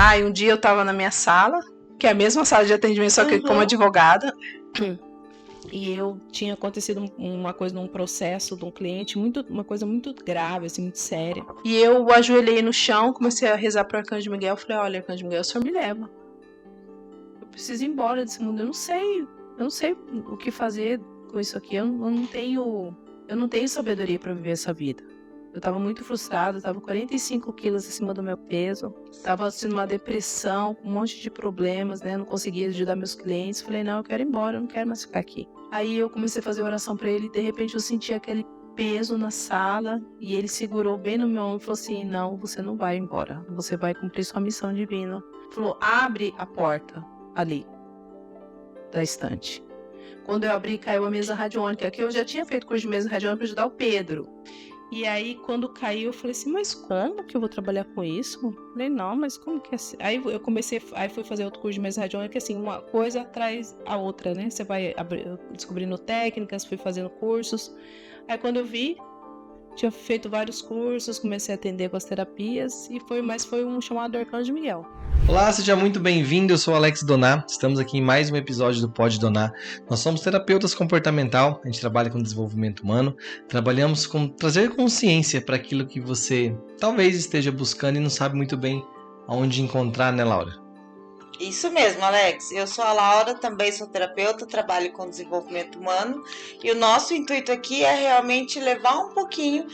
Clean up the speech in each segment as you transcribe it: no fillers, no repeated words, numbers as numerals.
E um dia eu tava na minha sala, que é a mesma sala de atendimento, só que como advogada. E eu tinha acontecido uma coisa num processo de um cliente, uma coisa muito grave, assim, muito séria. E eu ajoelhei no chão, comecei a rezar pro Arcanjo Miguel. Falei, olha, Arcanjo Miguel, o senhor me leva. Eu preciso ir embora desse mundo. Eu não sei o que fazer com isso aqui. Eu não tenho sabedoria para viver essa vida. Eu tava muito frustrada, tava 45 quilos acima do meu peso, tava sendo uma depressão, um monte de problemas, né? Não conseguia ajudar meus clientes. Falei, não, eu quero ir embora, eu não quero mais ficar aqui. Aí eu comecei a fazer oração pra ele e de repente eu senti aquele peso na sala e ele segurou bem no meu ombro e falou assim, não, você não vai embora, você vai cumprir sua missão divina. Falou, abre a porta ali da estante. Quando eu abri, caiu a mesa radiônica, que eu já tinha feito curso de mesa radiônica para ajudar o Pedro. E aí, quando caiu, eu falei assim, mas como que eu vou trabalhar com isso? Eu falei, não, mas como que é assim? Aí eu comecei, fui fazer outro curso de mesa radiônica, que assim, uma coisa atrás a outra, né? Você vai descobrindo técnicas, fui fazendo cursos. Aí quando eu vi, tinha feito vários cursos, comecei a atender com as terapias, mas foi um chamado Arcanjo Miguel. Olá, seja muito bem-vindo, eu sou Alex Doná, estamos aqui em mais um episódio do Pode Donar. Nós somos terapeutas comportamental, a gente trabalha com desenvolvimento humano, trabalhamos com trazer consciência para aquilo que você talvez esteja buscando e não sabe muito bem aonde encontrar, né, Laura? Isso mesmo, Alex. Eu sou a Laura, também sou terapeuta, trabalho com desenvolvimento humano e o nosso intuito aqui é realmente levar um pouquinho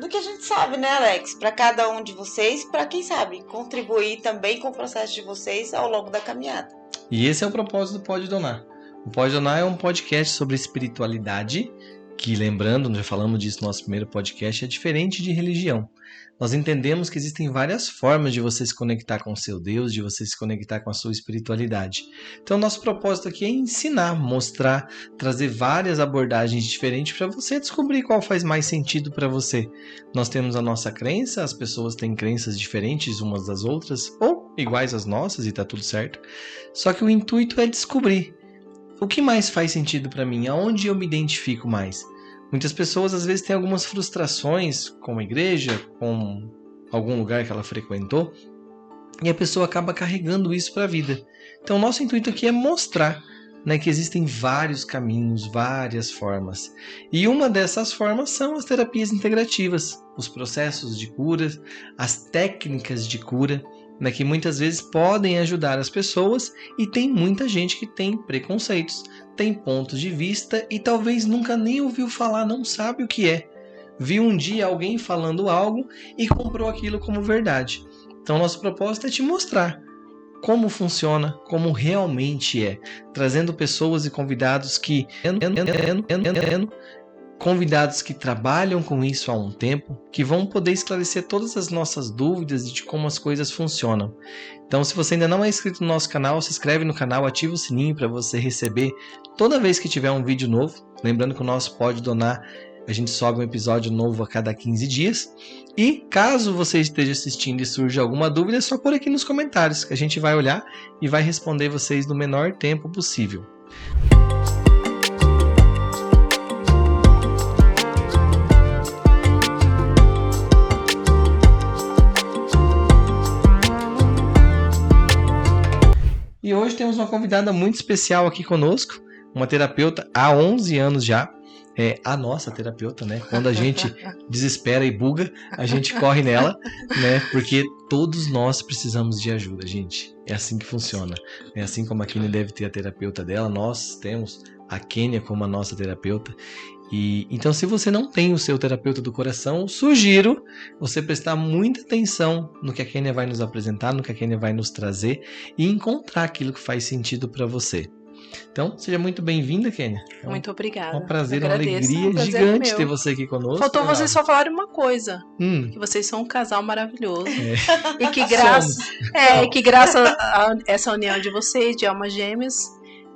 do que a gente sabe, né, Alex? Para cada um de vocês, para quem sabe, contribuir também com o processo de vocês ao longo da caminhada. E esse é o propósito do Pode Donar. O Pode Donar é um podcast sobre espiritualidade, que, lembrando, já falamos disso no nosso primeiro podcast, é diferente de religião. Nós entendemos que existem várias formas de você se conectar com o seu Deus, de você se conectar com a sua espiritualidade. Então, nosso propósito aqui é ensinar, mostrar, trazer várias abordagens diferentes para você descobrir qual faz mais sentido para você. Nós temos a nossa crença, as pessoas têm crenças diferentes umas das outras, ou iguais às nossas, e está tudo certo. Só que o intuito é descobrir o que mais faz sentido para mim, aonde eu me identifico mais. Muitas pessoas às vezes têm algumas frustrações com a igreja, com algum lugar que ela frequentou, e a pessoa acaba carregando isso para a vida. Então, nosso intuito aqui é mostrar, né, que existem vários caminhos, várias formas. E uma dessas formas são as terapias integrativas, os processos de cura, as técnicas de cura, né, que muitas vezes podem ajudar as pessoas, e tem muita gente que tem preconceitos, tem pontos de vista e talvez nunca nem ouviu falar, não sabe o que é. Viu um dia alguém falando algo e comprou aquilo como verdade. Então nosso propósito é te mostrar como funciona, como realmente é, trazendo pessoas e convidados que trabalham com isso há um tempo, que vão poder esclarecer todas as nossas dúvidas de como as coisas funcionam. Então, se você ainda não é inscrito no nosso canal, se inscreve no canal, ativa o sininho para você receber toda vez que tiver um vídeo novo. Lembrando que o nosso Pode Donar, a gente sobe um episódio novo a cada 15 dias. E caso você esteja assistindo e surja alguma dúvida, é só pôr aqui nos comentários, que a gente vai olhar e vai responder vocês no menor tempo possível. E hoje temos uma convidada muito especial aqui conosco, uma terapeuta há 11 anos já, é a nossa terapeuta, né? Quando a gente desespera e buga, a gente corre nela, né? Porque todos nós precisamos de ajuda, gente. É assim que funciona. É assim como a Kênia deve ter a terapeuta dela, nós temos a Kênia como a nossa terapeuta. E então, se você não tem o seu terapeuta do coração, sugiro você prestar muita atenção no que a Kênia vai nos apresentar, no que a Kênia vai nos trazer e encontrar aquilo que faz sentido para você. Então, seja muito bem-vinda, Kênia. Muito obrigada. É um prazer, uma alegria gigante ter você aqui conosco. Faltou vocês só falarem uma coisa, que vocês são um casal maravilhoso. E que graças a essa união de vocês, de almas gêmeas,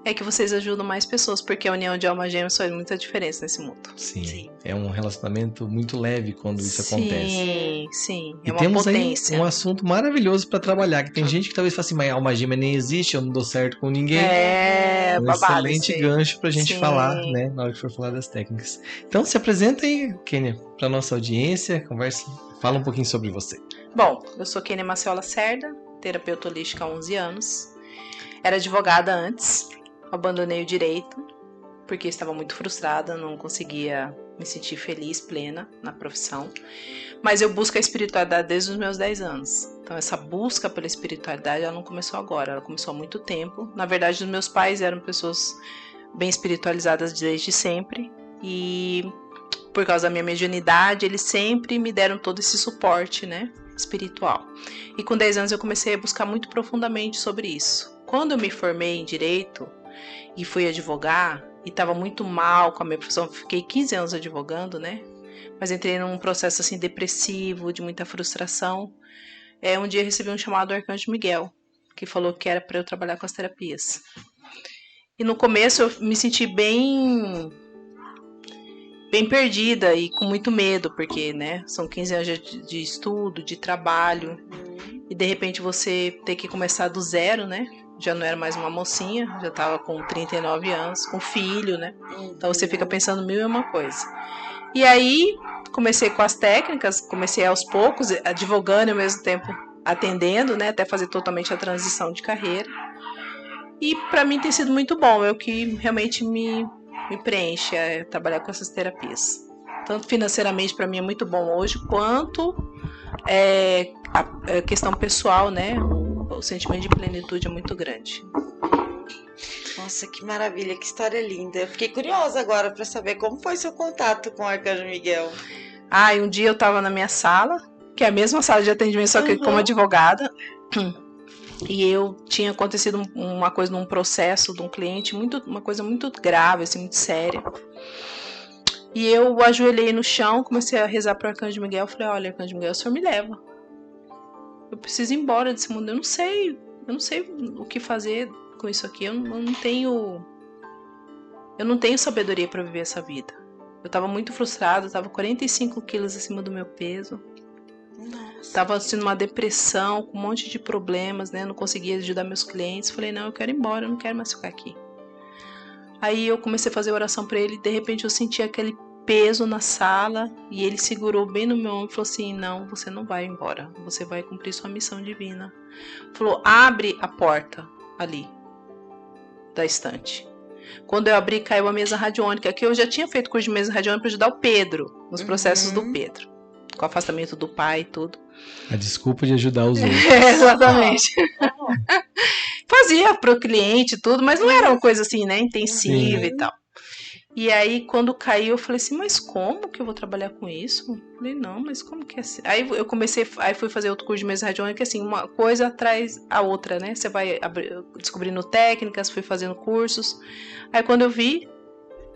é que vocês ajudam mais pessoas, porque a união de almas gêmeas faz muita diferença nesse mundo. Sim. É um relacionamento muito leve quando isso acontece. Sim, é uma temos potência. Aí um assunto maravilhoso para trabalhar, que tem gente que talvez fale assim, mas a alma gêmea nem existe, eu não dou certo com ninguém. É um babado, excelente gancho pra gente falar, né, na hora que for falar das técnicas. Então, se apresenta aí, Kênia, pra nossa audiência, fala um pouquinho sobre você. Bom, eu sou Kênia Maciola Cerda, terapeuta holística há 11 anos. Era advogada antes, abandonei o direito, porque estava muito frustrada, não conseguia me sentir feliz, plena na profissão. Mas eu busco a espiritualidade desde os meus 10 anos. Então essa busca pela espiritualidade, ela não começou agora, ela começou há muito tempo. Na verdade, os meus pais eram pessoas bem espiritualizadas desde sempre. E por causa da minha mediunidade, eles sempre me deram todo esse suporte, né, espiritual. E com 10 anos eu comecei a buscar muito profundamente sobre isso. Quando eu me formei em Direito e fui advogar, e estava muito mal com a minha profissão, fiquei 15 anos advogando, né? Mas entrei num processo assim depressivo, de muita frustração. Um dia eu recebi um chamado do Arcanjo Miguel, que falou que era para eu trabalhar com as terapias. E no começo eu me senti bem perdida e com muito medo, porque, né, são 15 anos de estudo, de trabalho, e de repente você ter que começar do zero, né? Já não era mais uma mocinha, já estava com 39 anos, com filho, né? Então você fica pensando mil e uma coisa. E aí comecei com as técnicas, comecei aos poucos, advogando e ao mesmo tempo atendendo, né? Até fazer totalmente a transição de carreira. E para mim tem sido muito bom, é o que realmente me preenche, é trabalhar com essas terapias. Tanto financeiramente para mim é muito bom hoje, quanto a questão pessoal, né? O sentimento de plenitude é muito grande. Nossa, que maravilha, que história linda. Eu fiquei curiosa agora para saber como foi seu contato com o Arcanjo Miguel. Um dia eu estava na minha sala, que é a mesma sala de atendimento, só que como advogada, e eu tinha acontecido uma coisa num processo de um cliente, uma coisa muito grave, assim, muito séria. E eu ajoelhei no chão, comecei a rezar para o Arcanjo Miguel, falei, olha, Arcanjo Miguel, o senhor me leva. Eu preciso ir embora desse mundo, eu não sei o que fazer com isso aqui, eu não tenho sabedoria para viver essa vida. Eu tava muito frustrada, eu tava 45 quilos acima do meu peso. Nossa. Tava sendo uma depressão, com um monte de problemas, né? Não conseguia ajudar meus clientes. Falei, não, eu quero ir embora, eu não quero mais ficar aqui. Aí eu comecei a fazer oração para ele e de repente eu senti aquele peso na sala e ele segurou bem no meu ombro e falou assim, não, você não vai embora, você vai cumprir sua missão divina. Falou, abre a porta ali da estante. Quando eu abri, caiu a mesa radiônica, que eu já tinha feito curso de mesa radiônica para ajudar o Pedro, nos processos do Pedro, com o afastamento do pai e tudo. A desculpa de ajudar os outros. Exatamente. Fazia pro cliente tudo, mas não era uma coisa assim, né, intensiva e tal. E aí, quando caiu, eu falei assim, mas como que eu vou trabalhar com isso? Eu falei, não, mas como que é assim? Aí eu fui fazer outro curso de mesa radiônica, assim, uma coisa atrás a outra, né? Você vai descobrindo técnicas, fui fazendo cursos. Aí quando eu vi,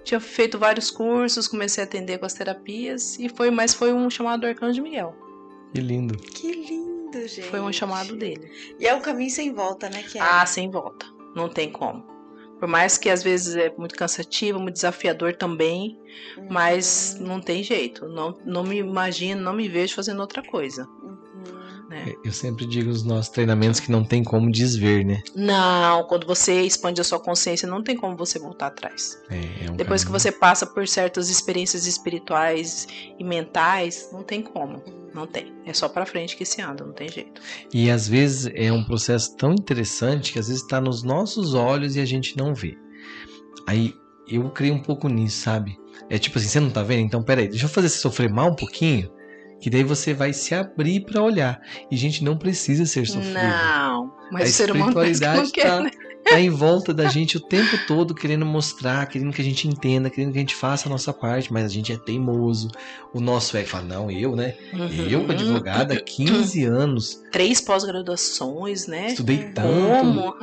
tinha feito vários cursos, comecei a atender com as terapias, mas foi um chamado do Arcanjo Miguel. Que lindo. Que lindo, gente. Foi um chamado dele. E é um caminho sem volta, né, Kiara? Sem volta. Não tem como. Por mais que às vezes é muito cansativo, muito desafiador também, mas não tem jeito. Não me imagino, não me vejo fazendo outra coisa. Né? Eu sempre digo nos nossos treinamentos que não tem como desver, né? Não, quando você expande a sua consciência, não tem como você voltar atrás. Depois que você passa por certas experiências espirituais e mentais, não tem como. Não tem. É só pra frente que se anda, não tem jeito. E às vezes é um processo tão interessante que às vezes tá nos nossos olhos e a gente não vê. Aí eu creio um pouco nisso, sabe? É tipo assim, você não tá vendo? Então peraí, deixa eu fazer você sofrer mal um pouquinho, que daí você vai se abrir pra olhar. E gente, não precisa ser sofrido. Não, mas a o ser humano espiritualidade quer, né? tá em volta da gente o tempo todo, querendo mostrar, querendo que a gente entenda, querendo que a gente faça a nossa parte, mas a gente é teimoso. O nosso fala, não, eu, né? Eu, advogada, há 15 anos. 3 pós-graduações, né? Estudei tanto.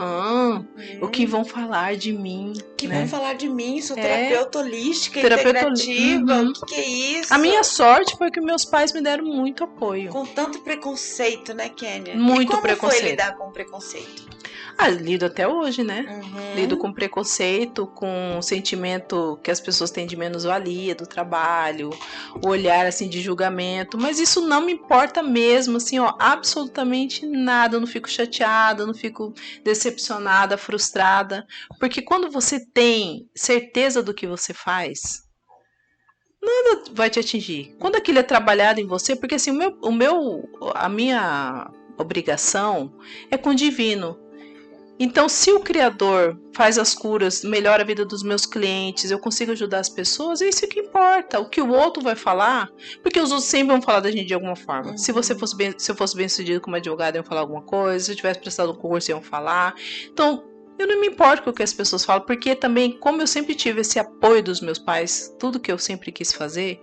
O que vão falar de mim? Que vão falar de mim? Sou terapeuta holística, integrativa. O que é isso? A minha sorte foi que meus pais me deram muito apoio. Com tanto preconceito, né, Kênia? Muito e como preconceito. Foi lidar com preconceito? Lido até hoje, né? Lido com preconceito, com o sentimento que as pessoas têm de menos-valia do trabalho, o olhar, assim, de julgamento. Mas isso não me importa mesmo, assim, absolutamente nada. Eu não fico chateada, eu não fico decepcionada, frustrada. Porque quando você tem certeza do que você faz, nada vai te atingir. Quando aquilo é trabalhado em você, porque assim, a minha obrigação é com o divino. Então, se o Criador faz as curas, melhora a vida dos meus clientes, eu consigo ajudar as pessoas, é isso que importa. O que o outro vai falar, porque os outros sempre vão falar da gente de alguma forma. Se eu fosse bem sucedido como advogado, iam falar alguma coisa. Se eu tivesse prestado um concurso, iam falar. Então, eu não me importo com o que as pessoas falam, porque também, como eu sempre tive esse apoio dos meus pais, tudo que eu sempre quis fazer,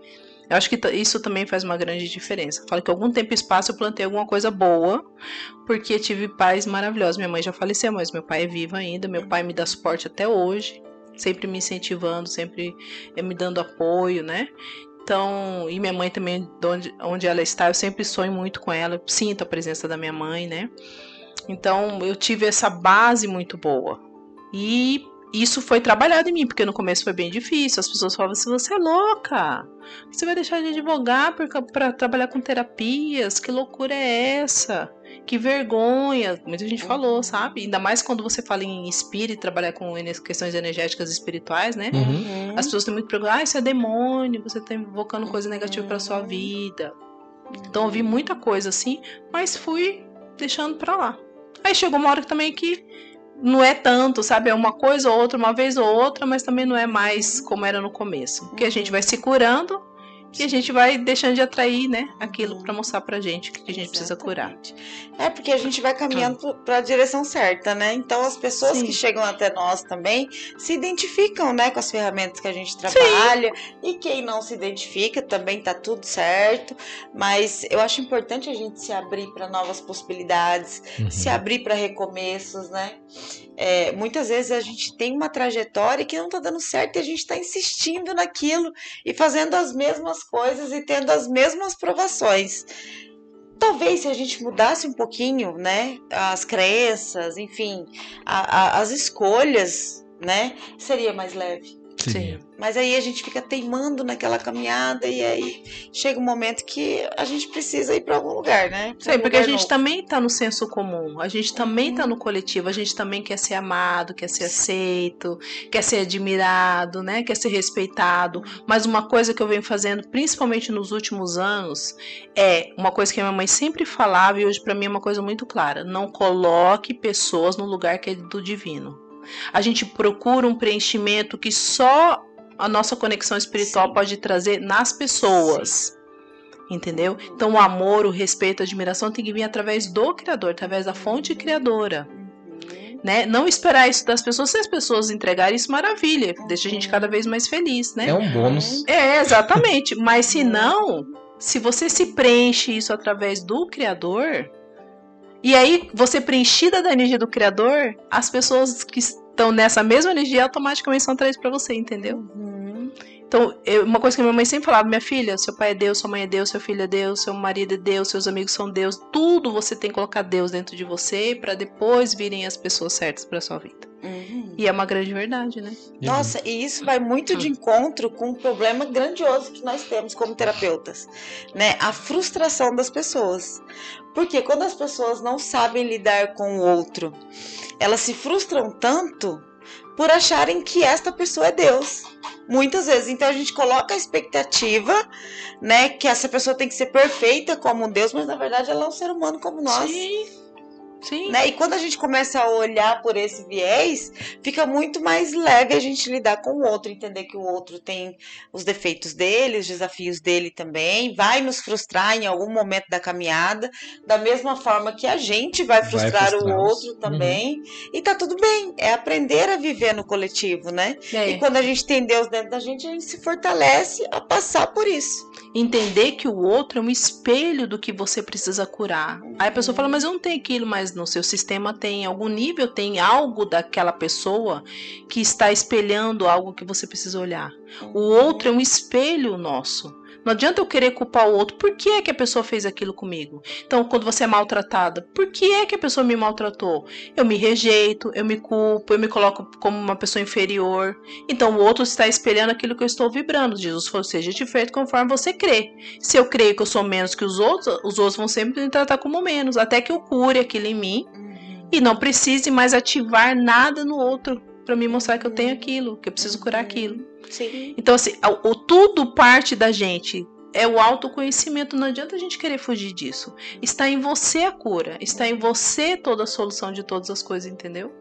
eu acho que isso também faz uma grande diferença. Eu falo que algum tempo e espaço eu plantei alguma coisa boa, porque tive pais maravilhosos. Minha mãe já faleceu, mas meu pai é vivo ainda. Meu pai me dá suporte até hoje, sempre me incentivando, sempre me dando apoio, né? Então, e minha mãe também, onde ela está, eu sempre sonho muito com ela, sinto a presença da minha mãe, né? Então, eu tive essa base muito boa. E isso foi trabalhado em mim, porque no começo foi bem difícil. As pessoas falavam assim, você é louca, você vai deixar de advogar para trabalhar com terapias, que loucura é essa? Que vergonha, muita gente falou, sabe? Ainda mais quando você fala em espírito, trabalhar com questões energéticas espirituais, né? As pessoas têm muito preocupadas, isso é demônio, você tá invocando coisa negativa para sua vida. Então eu ouvi muita coisa assim, mas fui deixando pra lá. Aí chegou uma hora também que não é tanto, sabe? É uma coisa ou outra, uma vez ou outra, mas também não é mais como era no começo. Porque a gente vai se curando e a gente vai deixando de atrair, né? Aquilo pra mostrar pra gente que a gente precisa curar. É, porque a gente vai caminhando pra direção certa, né? Então as pessoas que chegam até nós também se identificam, né? Com as ferramentas que a gente trabalha. E quem não se identifica também tá tudo certo. Mas eu acho importante a gente se abrir para novas possibilidades, se abrir para recomeços, né? Muitas vezes a gente tem uma trajetória que não tá dando certo e a gente tá insistindo naquilo e fazendo as mesmas coisas e tendo as mesmas provações. Talvez se a gente mudasse um pouquinho, né, as crenças, enfim, as escolhas, né, seria mais leve. Sim. Mas aí a gente fica teimando naquela caminhada e aí chega um momento que a gente precisa ir para algum lugar, né? Sim, porque a gente também tá no senso comum, a gente também tá no coletivo, a gente também quer ser amado, quer ser aceito, quer ser admirado, né? Quer ser respeitado. Mas uma coisa que eu venho fazendo, principalmente nos últimos anos, é uma coisa que a minha mãe sempre falava e hoje para mim é uma coisa muito clara: não coloque pessoas no lugar que é do divino. A gente procura um preenchimento que só a nossa conexão espiritual pode trazer nas pessoas. Entendeu? Então o amor, o respeito, a admiração tem que vir através do Criador, através da fonte criadora. Né? Não esperar isso das pessoas. Se as pessoas entregarem isso, maravilha. Deixa a gente cada vez mais feliz, né? É um bônus. Exatamente. Mas se não, se você se preenche isso através do Criador... E aí, você preenchida da energia do Criador, as pessoas que estão nessa mesma energia automaticamente são atraídas para você, entendeu? Então, uma coisa que minha mãe sempre falava: minha filha, seu pai é Deus, sua mãe é Deus, seu filho é Deus, seu marido é Deus, seus amigos são Deus. Tudo você tem que colocar Deus dentro de você para depois virem as pessoas certas para sua vida. E é uma grande verdade, né? Nossa, e isso vai muito de encontro com um problema grandioso que nós temos como terapeutas, né? A frustração das pessoas. Porque quando as pessoas não sabem lidar com o outro, elas se frustram tanto por acharem que esta pessoa é Deus. Muitas vezes. Então a gente coloca a expectativa, né, que essa pessoa tem que ser perfeita como um Deus, mas na verdade ela é um ser humano como nós. Sim. Né? E quando a gente começa a olhar por esse viés, fica muito mais leve a gente lidar com o outro, entender que o outro tem os defeitos dele, os desafios dele também, vai nos frustrar em algum momento da caminhada, da mesma forma que a gente vai frustrar o outro também, e tá tudo bem, é aprender a viver no coletivo, né? E quando a gente tem Deus dentro da gente, a gente se fortalece a passar por isso. Entender que o outro é um espelho do que você precisa curar. Aí a pessoa fala, mas eu não tenho aquilo, mas no seu sistema tem, em algum nível tem algo daquela pessoa que está espelhando algo que você precisa olhar. O outro é um espelho nosso. Não adianta eu querer culpar o outro. Por que é que a pessoa fez aquilo comigo? Então, quando você é maltratada, por que é que a pessoa me maltratou? Eu me rejeito, eu me culpo, eu me coloco como uma pessoa inferior. Então, o outro está espelhando aquilo que eu estou vibrando. Jesus falou, seja te feito conforme você crê. Se eu creio que eu sou menos que os outros vão sempre me tratar como menos. Até que eu cure aquilo em mim e não precise mais ativar nada no outro para me mostrar que eu tenho aquilo, que eu preciso curar aquilo. Sim. Então, assim, tudo parte da gente. é o autoconhecimento, não adianta a gente querer fugir disso. Está em você a cura, está em você toda a solução de todas as coisas, entendeu?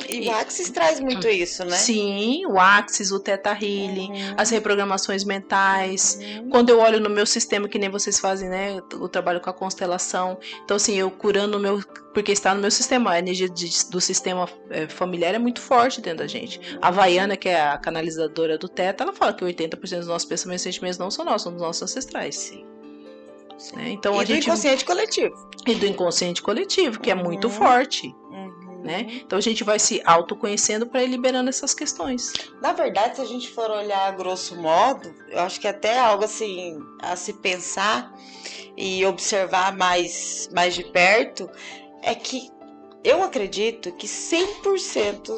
E o Axis traz muito isso, né? Sim, o Axis, o Theta Healing, as reprogramações mentais. Quando eu olho no meu sistema, que nem vocês fazem, né? Eu trabalho com a constelação. Então, assim, eu curando o meu... Porque está no meu sistema. A energia do sistema familiar é muito forte dentro da gente. A Vaiana, que é a canalizadora do Theta, ela fala que 80% dos nossos pensamentos e sentimentos não são nossos, são dos nossos ancestrais. Sim. Então, e do inconsciente coletivo. E do inconsciente coletivo, que é muito forte. Né? Então a gente vai se autoconhecendo para ir liberando essas questões. Na verdade, se a gente for olhar a grosso modo, eu acho que até algo assim a se pensar e observar mais de perto, é que eu acredito que 100%,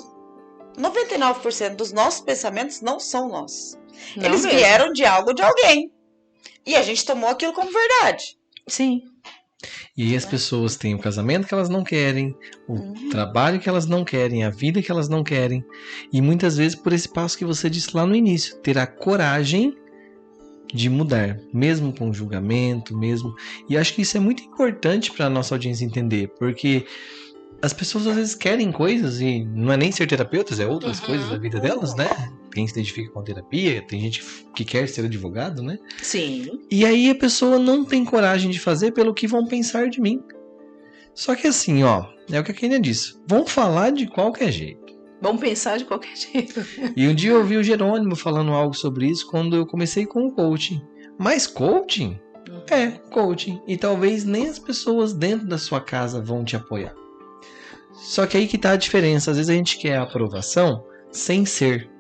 99% dos nossos pensamentos não são nossos. Não Eles mesmo. vieram de algo de alguém. E a gente tomou aquilo como verdade. Sim. E aí as pessoas têm o casamento que elas não querem, o trabalho que elas não querem, a vida que elas não querem. E muitas vezes por esse passo que você disse lá no início, ter a coragem de mudar, mesmo com julgamento, mesmo. E acho que isso é muito importante para a nossa audiência entender, porque as pessoas às vezes querem coisas e não é nem ser terapeutas, é outras coisas da vida delas, né? Quem se identifica com a terapia, tem gente que quer ser advogado, né? Sim. E aí a pessoa não tem coragem de fazer pelo que vão pensar de mim. Só que assim, ó, é o que a Kênia disse, vão falar de qualquer jeito. Vamos pensar de qualquer jeito. E um dia eu ouvi o Jerônimo falando algo sobre isso quando eu comecei com o coaching. Mas coaching? É, coaching. E talvez nem as pessoas dentro da sua casa vão te apoiar. Só que aí que tá a diferença. Às vezes a gente quer a aprovação sem ser.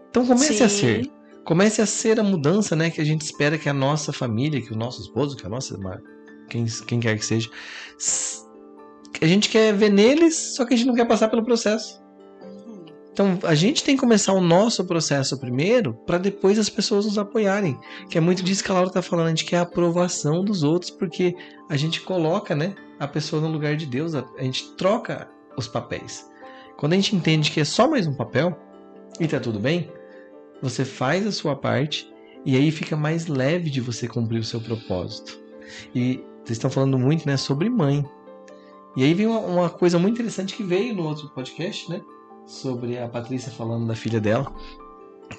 Então comece a ser. Comece a ser a mudança, né, que a gente espera que a nossa família, que o nosso esposo, que a nossa... Quem quer que seja. A gente quer ver neles, só que a gente não quer passar pelo processo. Então a gente tem que começar o nosso processo primeiro, para depois as pessoas nos apoiarem. Que é muito disso que a Laura tá falando. A gente quer a aprovação dos outros, porque a gente coloca, né, a pessoa no lugar de Deus. A gente troca os papéis. Quando a gente entende que é só mais um papel, e tá tudo bem, você faz a sua parte, e aí fica mais leve de você cumprir o seu propósito. E vocês estão falando muito, né, sobre mãe. E aí vem uma coisa muito interessante que veio no outro podcast, né? Sobre a Patrícia falando da filha dela,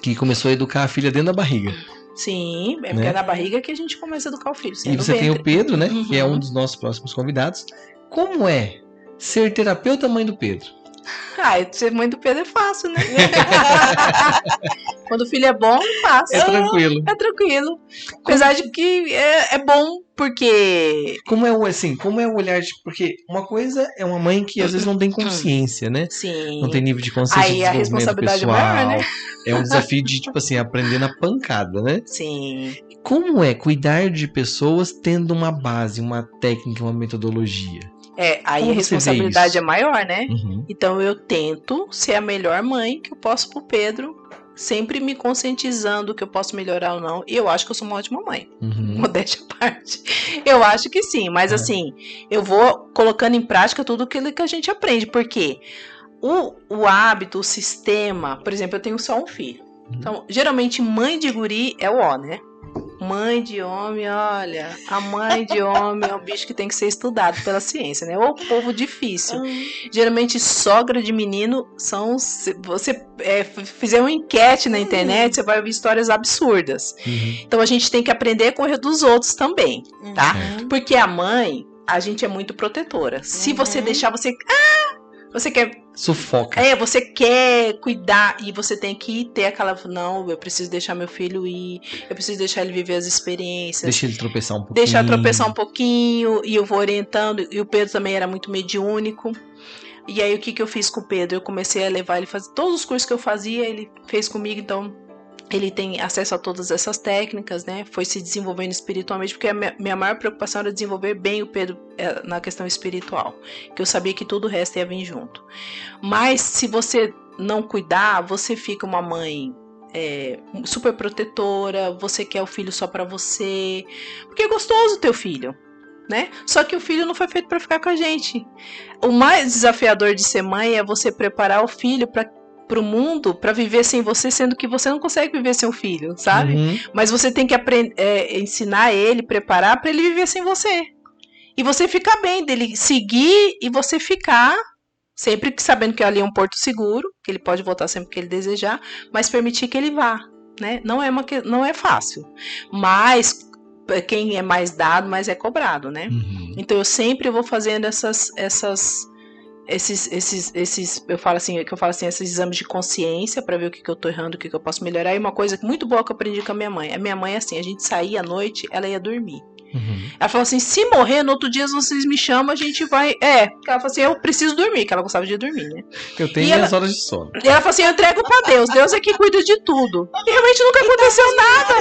que começou a educar a filha dentro da barriga. Sim, é porque é na barriga que a gente começa a educar o filho. E você tem o Pedro, né? Que é um dos nossos próximos convidados. Como é ser terapeuta mãe do Pedro? Ser mãe do Pedro é fácil, né? Quando o filho é bom, é fácil. É tranquilo. É tranquilo. Apesar de que é bom, porque... Como é o olhar de... Porque uma coisa é uma mãe que às vezes não tem consciência, né? Sim. Não tem nível de consciência de Aí a desenvolvimento responsabilidade pessoal. é maior, né? É um desafio de, tipo assim, aprender na pancada, né? Sim. Como é cuidar de pessoas tendo uma base, uma técnica, uma metodologia? Aí Como a responsabilidade é maior, né? Uhum. Então eu tento ser a melhor mãe que eu posso pro Pedro, sempre me conscientizando que eu posso melhorar ou não. E eu acho que eu sou uma ótima mãe. Uhum. Modéstia à parte. Eu acho que sim, mas assim, eu vou colocando em prática tudo aquilo que a gente aprende, porque o hábito, o sistema, por exemplo, eu tenho só um filho. Então, geralmente, mãe de guri é o ó, né? Mãe de homem, olha, a mãe de homem é um bicho que tem que ser estudado pela ciência, né? Ou povo difícil. Geralmente, sogra de menino são... Se você fizer uma enquete na internet, você vai ver histórias absurdas. Então, a gente tem que aprender com o erro dos outros também, tá? Porque a mãe, a gente é muito protetora. Se você deixar, você quer... Sufoca. Você quer cuidar e você tem que ter aquela... Não, eu preciso deixar meu filho ir, eu preciso deixar ele viver as experiências. Deixa ele tropeçar um pouquinho. Deixar tropeçar um pouquinho e eu vou orientando. E o Pedro também era muito mediúnico. E aí o que eu fiz com o Pedro? Eu comecei a levar ele a fazer todos os cursos que eu fazia, ele fez comigo, então... Ele tem acesso a todas essas técnicas, né? Foi se desenvolvendo espiritualmente, porque a minha maior preocupação era desenvolver bem o Pedro na questão espiritual, que eu sabia que tudo o resto ia vir junto. Mas se você não cuidar, você fica uma mãe super protetora, você quer o filho só pra você, porque é gostoso ter o filho, né? Só que o filho não foi feito pra ficar com a gente. O mais desafiador de ser mãe é você preparar o filho pra pro mundo pra viver sem você, sendo que você não consegue viver sem o filho, sabe? Mas você tem que ensinar ele, preparar pra ele viver sem você. E você ficar bem, dele seguir e você ficar sempre sabendo que ali é um porto seguro, que ele pode voltar sempre que ele desejar, mas permitir que ele vá, né? Não é fácil. Mas quem é mais dado, mais é cobrado, né? Então eu sempre vou fazendo esses eu falo assim, esses exames de consciência para ver o que eu tô errando, o que eu posso melhorar. E uma coisa muito boa que eu aprendi com a minha mãe. A minha mãe, assim, a gente saía à noite, ela ia dormir. Ela falou assim, se morrer, no outro dia vocês me chamam, a gente vai... Ela falou assim, eu preciso dormir, que ela gostava de dormir, né? Eu tenho minhas horas de sono. E ela falou assim, eu entrego pra Deus, Deus é que cuida de tudo. E realmente nunca aconteceu nada.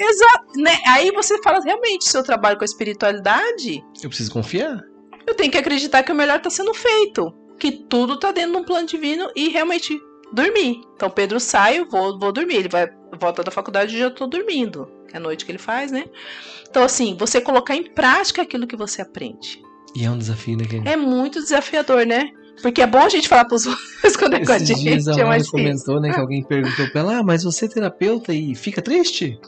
Exato, né? Aí você fala, realmente, se eu trabalho com a espiritualidade... Eu preciso confiar. Eu tenho que acreditar que o melhor tá sendo feito. Que tudo tá dentro de um plano divino e realmente dormir. Então Pedro sai, eu vou dormir. Ele volta da faculdade e já tô dormindo. Que é a noite que ele faz, né? Então, assim, você colocar em prática aquilo que você aprende. E é um desafio, né, Kenny? É muito desafiador, né? Porque é bom a gente falar pros outros quando é com a gente. Dias a Laura comentou, né, que alguém perguntou pra ela, mas você é terapeuta e fica triste?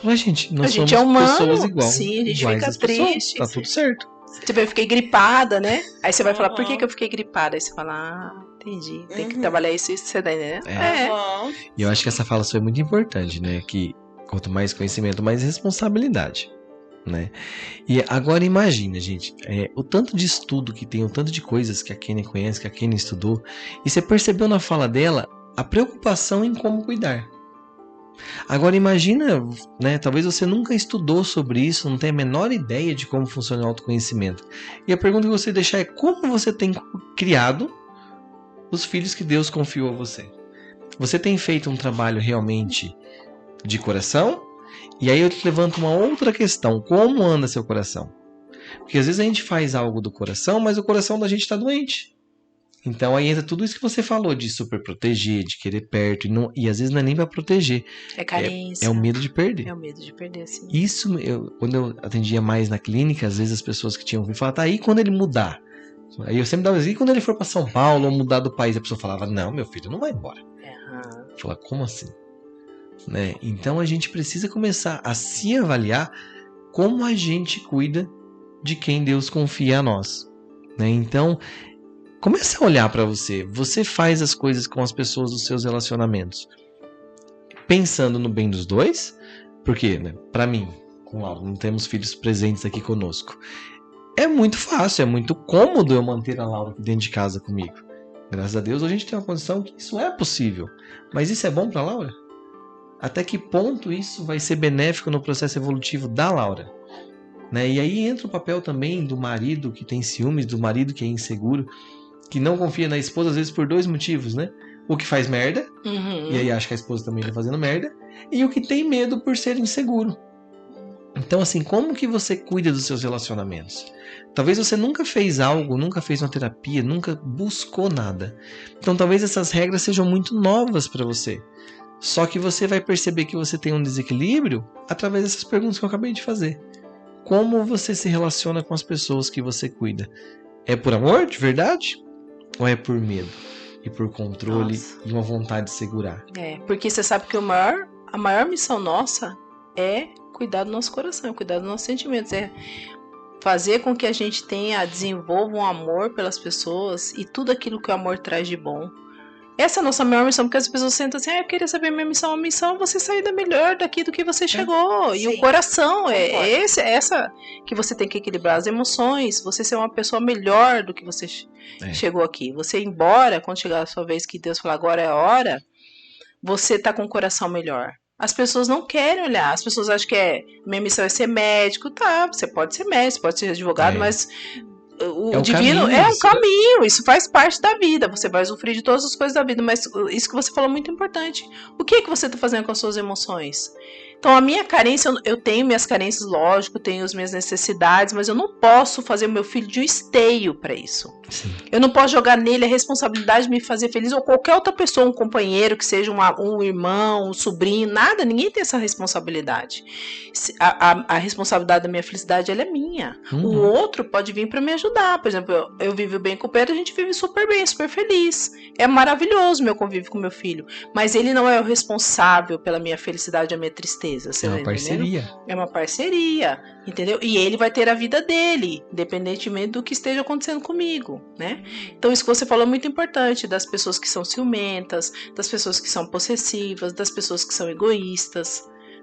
Mas, gente, nós somos é humano, pessoas igual. Sim, a gente fica triste. Tá tudo certo. Tipo, eu fiquei gripada, né? Aí você vai falar, por que eu fiquei gripada? Aí você fala, entendi. Tem que trabalhar isso, você daí, né? E eu acho que essa fala sua é muito importante, né? Que quanto mais conhecimento, mais responsabilidade, né? E agora imagina, gente, o tanto de estudo que tem, o tanto de coisas que a Kenny conhece, que a Kenny estudou, e você percebeu na fala dela a preocupação em como cuidar. Agora imagina, né, talvez você nunca estudou sobre isso, não tem a menor ideia de como funciona o autoconhecimento. E a pergunta que eu gostaria de deixar é como você tem criado os filhos que Deus confiou a você? Você tem feito um trabalho realmente de coração? E aí eu te levanto uma outra questão, como anda seu coração? Porque às vezes a gente faz algo do coração, mas o coração da gente está doente. Então aí entra tudo isso que você falou, de super proteger, de querer perto, e às vezes não é nem para proteger. É carência. É o medo de perder. É o medo de perder, sim. Isso, quando eu atendia mais na clínica, às vezes as pessoas que tinham ouvido falar, tá, aí quando ele mudar? Aí eu sempre dava assim, e quando ele for para São Paulo ou mudar do país? A pessoa falava, não, meu filho, não vai embora. Eu falava, como assim? Né? Então a gente precisa começar a se avaliar como a gente cuida de quem Deus confia a nós. Né? Então... comece a olhar para você. Você faz as coisas com as pessoas dos seus relacionamentos pensando no bem dos dois? Porque, né, para mim, com Laura, não temos filhos presentes aqui conosco. É muito fácil, é muito cômodo eu manter a Laura aqui dentro de casa comigo. Graças a Deus, a gente tem uma condição que isso é possível. Mas isso é bom para Laura? Até que ponto isso vai ser benéfico no processo evolutivo da Laura? Né? E aí entra o papel também do marido que tem ciúmes, do marido que é inseguro, que não confia na esposa, às vezes por dois motivos, né? O que faz merda, e aí acha que a esposa também está fazendo merda, e o que tem medo por ser inseguro. Então, assim, como que você cuida dos seus relacionamentos? Talvez você nunca fez algo, nunca fez uma terapia, nunca buscou nada. Então, talvez essas regras sejam muito novas para você. Só que você vai perceber que você tem um desequilíbrio através dessas perguntas que eu acabei de fazer. Como você se relaciona com as pessoas que você cuida? É por amor, de verdade? Ou é por medo? E por controle e uma vontade de segurar? Porque você sabe que a maior missão nossa é cuidar do nosso coração, cuidar dos nossos sentimentos. É fazer com que a gente desenvolva um amor pelas pessoas e tudo aquilo que o amor traz de bom. Essa é a nossa maior missão, porque as pessoas sentam assim, eu queria saber a minha missão. A missão é você sair melhor daqui do que você chegou. E o coração essa que você tem que equilibrar as emoções, você ser uma pessoa melhor do que você chegou aqui. Você ir embora, quando chegar a sua vez que Deus falar agora é a hora, você tá com o coração melhor. As pessoas não querem olhar, as pessoas acham que minha missão é ser médico, tá, você pode ser médico, pode ser advogado, mas... o divino é um caminho, isso faz parte da vida, você vai usufruir de todas as coisas da vida, mas isso que você falou é muito importante. O que você está fazendo com as suas emoções? Então, a minha carência, eu tenho minhas carências, lógico, tenho as minhas necessidades, mas eu não posso fazer o meu filho de um esteio para isso. Sim. Eu não posso jogar nele a responsabilidade de me fazer feliz, ou qualquer outra pessoa, um companheiro, que seja um irmão, um sobrinho, nada, ninguém tem essa responsabilidade. A responsabilidade da minha felicidade, ela é minha. O outro pode vir para me ajudar. Por exemplo, eu vivo bem com o Pedro, a gente vive super bem, super feliz. É maravilhoso meu convívio com meu filho, mas ele não é o responsável pela minha felicidade e a minha tristeza. Você É uma parceria. É uma parceria, entendeu? E ele vai ter a vida dele, independentemente do que esteja acontecendo comigo, né? Então isso que você falou é muito importante, das pessoas que são ciumentas, das pessoas que são possessivas, das pessoas que são egoístas,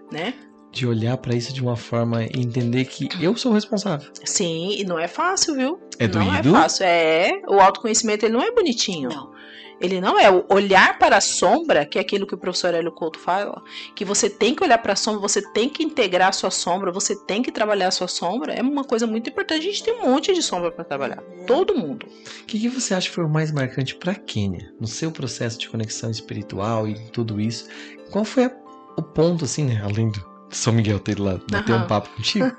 né? De olhar pra isso de uma forma e entender que eu sou o responsável. Sim, e não é fácil, viu? É não doído? É fácil, o autoconhecimento ele não é bonitinho. Não. Ele não é. O olhar para a sombra, que é aquilo que o professor Hélio Couto fala, que você tem que olhar para a sombra, você tem que integrar a sua sombra, você tem que trabalhar a sua sombra, é uma coisa muito importante. A gente tem um monte de sombra para trabalhar. Todo mundo. O que você acha que foi o mais marcante pra Kênia? No seu processo de conexão espiritual e tudo isso, qual foi o ponto, assim, né? Além do São Miguel ter ido lá bater um papo contigo.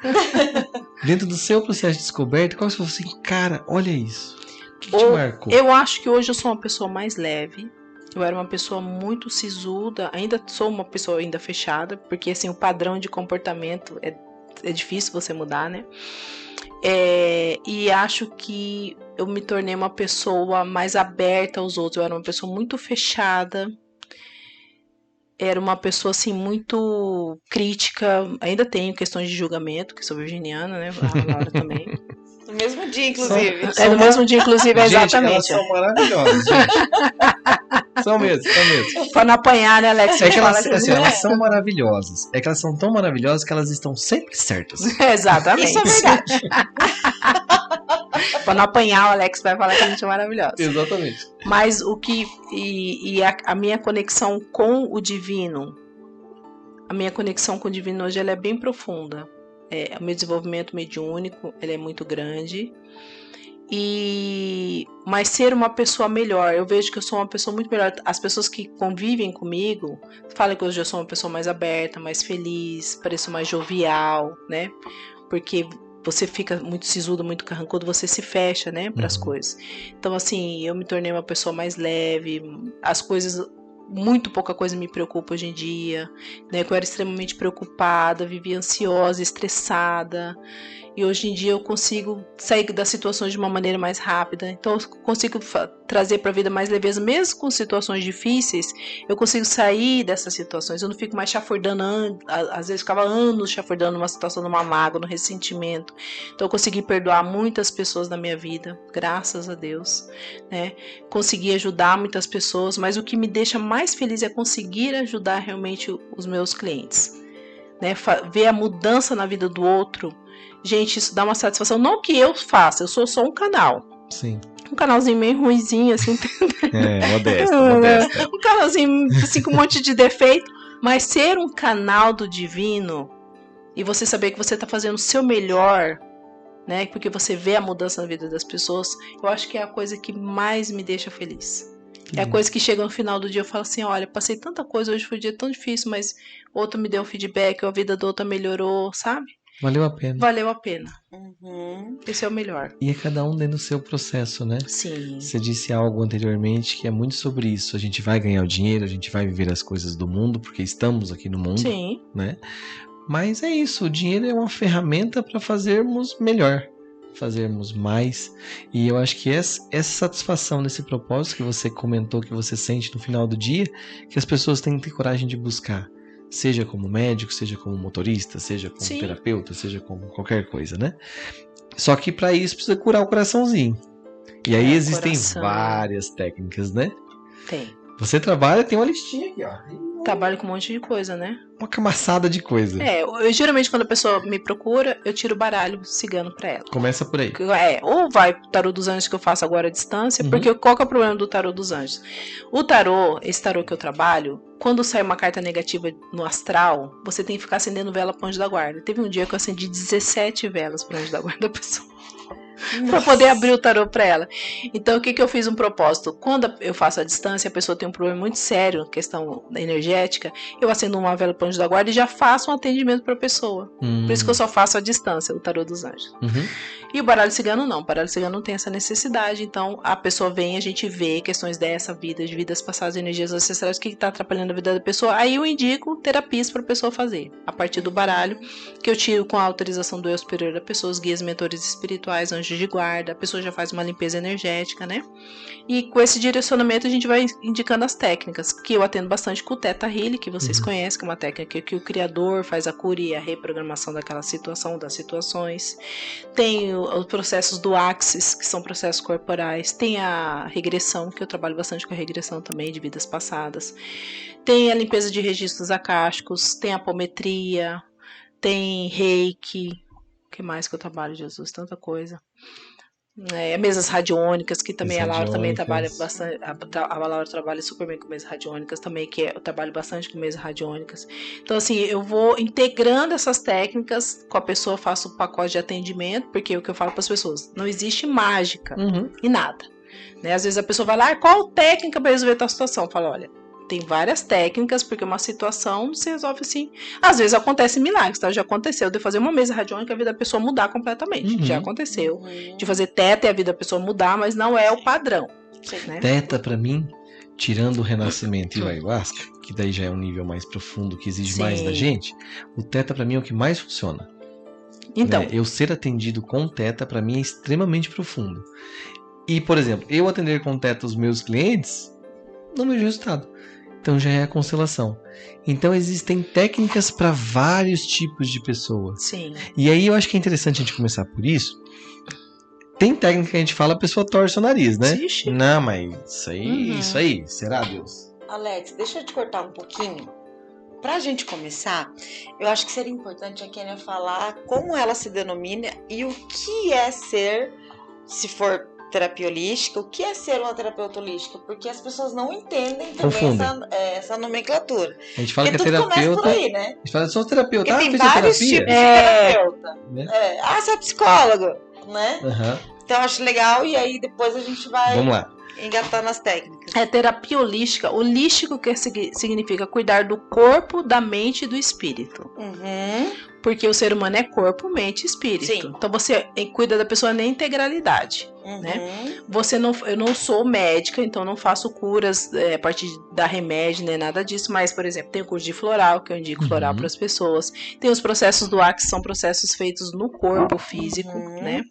Dentro do seu processo de descoberta, qual que você falou assim, cara, olha isso. O que te marcou? Eu acho que hoje eu sou uma pessoa mais leve. Eu era uma pessoa muito sisuda. Ainda sou uma pessoa ainda fechada, porque assim, o padrão de comportamento é difícil você mudar, né? E acho que eu me tornei uma pessoa mais aberta aos outros. Eu era uma pessoa muito fechada. Era uma pessoa assim muito crítica. Ainda tenho questões de julgamento, que sou virginiana, né? A Laura também. No mesmo dia, inclusive. No mesmo dia, inclusive, exatamente. Gente, elas são maravilhosas, gente. São mesmo. Pra não apanhar, né, Alex? É que elas são maravilhosas. É que elas são tão maravilhosas que elas estão sempre certas. Exatamente. Isso é verdade. Pra não apanhar, o Alex vai falar que a gente é maravilhosa. Exatamente. Mas o que... a minha conexão com o divino, a minha conexão com o divino hoje, ela é bem profunda. O meu desenvolvimento mediúnico, ele é muito grande. Mas ser uma pessoa melhor, eu vejo que eu sou uma pessoa muito melhor. As pessoas que convivem comigo falam que hoje eu sou uma pessoa mais aberta, mais feliz, pareço mais jovial, né? Porque você fica muito sisudo, muito carrancudo, você se fecha, né, para as coisas. Então, assim, eu me tornei uma pessoa mais leve, as coisas... Muito pouca coisa me preocupa hoje em dia, né? Que eu era extremamente preocupada, vivia ansiosa, estressada. E hoje em dia eu consigo sair das situações de uma maneira mais rápida. Então eu consigo trazer para a vida mais leveza, mesmo com situações difíceis. Eu consigo sair dessas situações. Eu não fico mais chafurdando, às vezes ficava anos chafurdando numa situação, numa mágoa, no ressentimento. Então eu consegui perdoar muitas pessoas na minha vida, graças a Deus, né? Consegui ajudar muitas pessoas, mas o que me deixa mais feliz é conseguir ajudar realmente os meus clientes, né? Ver a mudança na vida do outro. Gente, isso dá uma satisfação. Não que eu faça, eu sou só um canal. Sim. Um canalzinho meio ruinzinho, assim. Modesta. Um canalzinho, assim, com um monte de defeito. Mas ser um canal do divino e você saber que você está fazendo o seu melhor, né? Porque você vê a mudança na vida das pessoas, eu acho que é a coisa que mais me deixa feliz. É a coisa que chega no final do dia, eu falo assim, olha, passei tanta coisa, hoje foi um dia tão difícil, mas outro me deu um feedback, a vida do outro melhorou, sabe? Valeu a pena. Valeu a pena. Uhum. Esse é o melhor. E é cada um dentro do seu processo, né? Sim. Você disse algo anteriormente que é muito sobre isso. A gente vai ganhar o dinheiro, a gente vai viver as coisas do mundo, porque estamos aqui no mundo, Sim. né? Mas é isso, o dinheiro é uma ferramenta para fazermos melhor, fazermos mais. E eu acho que essa satisfação nesse propósito que você comentou, que você sente no final do dia, que as pessoas têm que ter coragem de buscar. Seja como médico, seja como motorista, seja como Sim. terapeuta, seja como qualquer coisa, né? Só que para isso precisa curar o coraçãozinho. E aí existem várias técnicas, né? Tem. Você trabalha, tem uma listinha aqui, ó. Trabalho com um monte de coisa, né? Uma camaçada de coisa. Eu geralmente quando a pessoa me procura, eu tiro o baralho cigano pra ela. Começa por aí. Ou vai pro tarô dos anjos que eu faço agora à distância, porque qual que é o problema do tarô dos anjos? O tarô, esse tarô que eu trabalho, quando sai uma carta negativa no astral, você tem que ficar acendendo vela pro anjo da guarda. Teve um dia que eu acendi 17 velas pro anjo da guarda da pessoa. para poder abrir o tarô para ela. Então, o que eu fiz um propósito? Quando eu faço a distância, a pessoa tem um problema muito sério, questão energética, eu acendo uma vela para o anjo da guarda e já faço um atendimento para a pessoa. Por isso que eu só faço a distância, o tarô dos anjos. E o baralho cigano não. O baralho cigano não tem essa necessidade. Então, a pessoa vem, a gente vê questões dessa vida, de vidas passadas, energias ancestrais, o que está atrapalhando a vida da pessoa. Aí eu indico terapias para a pessoa fazer. A partir do baralho, que eu tiro com a autorização do eu superior da pessoa, os guias, mentores espirituais, anjos de guarda. A pessoa já faz uma limpeza energética, né? E com esse direcionamento a gente vai indicando as técnicas, que eu atendo bastante com o Theta Healing, que vocês conhecem, que é uma técnica que o criador faz a cura e a reprogramação daquela situação, das situações. Tem os processos do Axis, que são processos corporais. Tem a regressão, que eu trabalho bastante com a regressão também, de vidas passadas. Tem a limpeza de registros acásticos, tem a apometria, tem reiki. O que mais que eu trabalho, Jesus? Tanta coisa. Mesas radiônicas, que também a Laura também trabalha bastante. A Laura trabalha super bem com mesas radiônicas também, que eu trabalho bastante com mesas radiônicas. Então, assim, eu vou integrando essas técnicas com a pessoa, faço o pacote de atendimento, porque é o que eu falo para as pessoas, não existe mágica em nada. Né? Às vezes a pessoa vai lá, qual técnica para resolver tal situação? Eu falo, olha, tem várias técnicas, porque uma situação se resolve assim. Às vezes acontece milagres, tá? Já aconteceu de fazer uma mesa radiônica e a vida da pessoa mudar completamente. Já aconteceu. De fazer teta e a vida da pessoa mudar, mas não é o padrão. Né? Teta, pra mim, tirando o renascimento e o ayahuasca, que daí já é um nível mais profundo, que exige mais da gente, o teta pra mim é o que mais funciona. Então, né? Eu ser atendido com teta, pra mim, é extremamente profundo. E, por exemplo, eu atender com teta os meus clientes, não vejo resultado. Então já é a constelação. Então existem técnicas para vários tipos de pessoas. Sim. E aí eu acho que é interessante a gente começar por isso. Tem técnica que a gente fala, a pessoa torce o nariz, né? Ixi. Não, mas isso aí, será, Deus? Alex, deixa eu te cortar um pouquinho. Pra gente começar, eu acho que seria importante a Kênia falar como ela se denomina e o que é ser, se for terapia holística, o que é ser uma terapeuta holística, porque as pessoas não entendem também essa nomenclatura. A gente fala porque que é tudo terapeuta. começa por aí, né? A gente fala, sou terapeuta. Porque tem vários tipos de terapeuta. Né? Você é psicólogo, né? Uhum. Então eu acho legal e aí depois a gente vai engatar nas técnicas. Terapia holística. Holístico que significa cuidar do corpo, da mente e do espírito. Porque o ser humano é corpo, mente e espírito. Sim. Então você cuida da pessoa na integralidade. Né? Eu não sou médica, então não faço curas a partir da remédio, nem nada disso. Mas, por exemplo, tem o curso de floral, que eu indico floral para as pessoas. Tem os processos do Axis, que são processos feitos no corpo físico, né?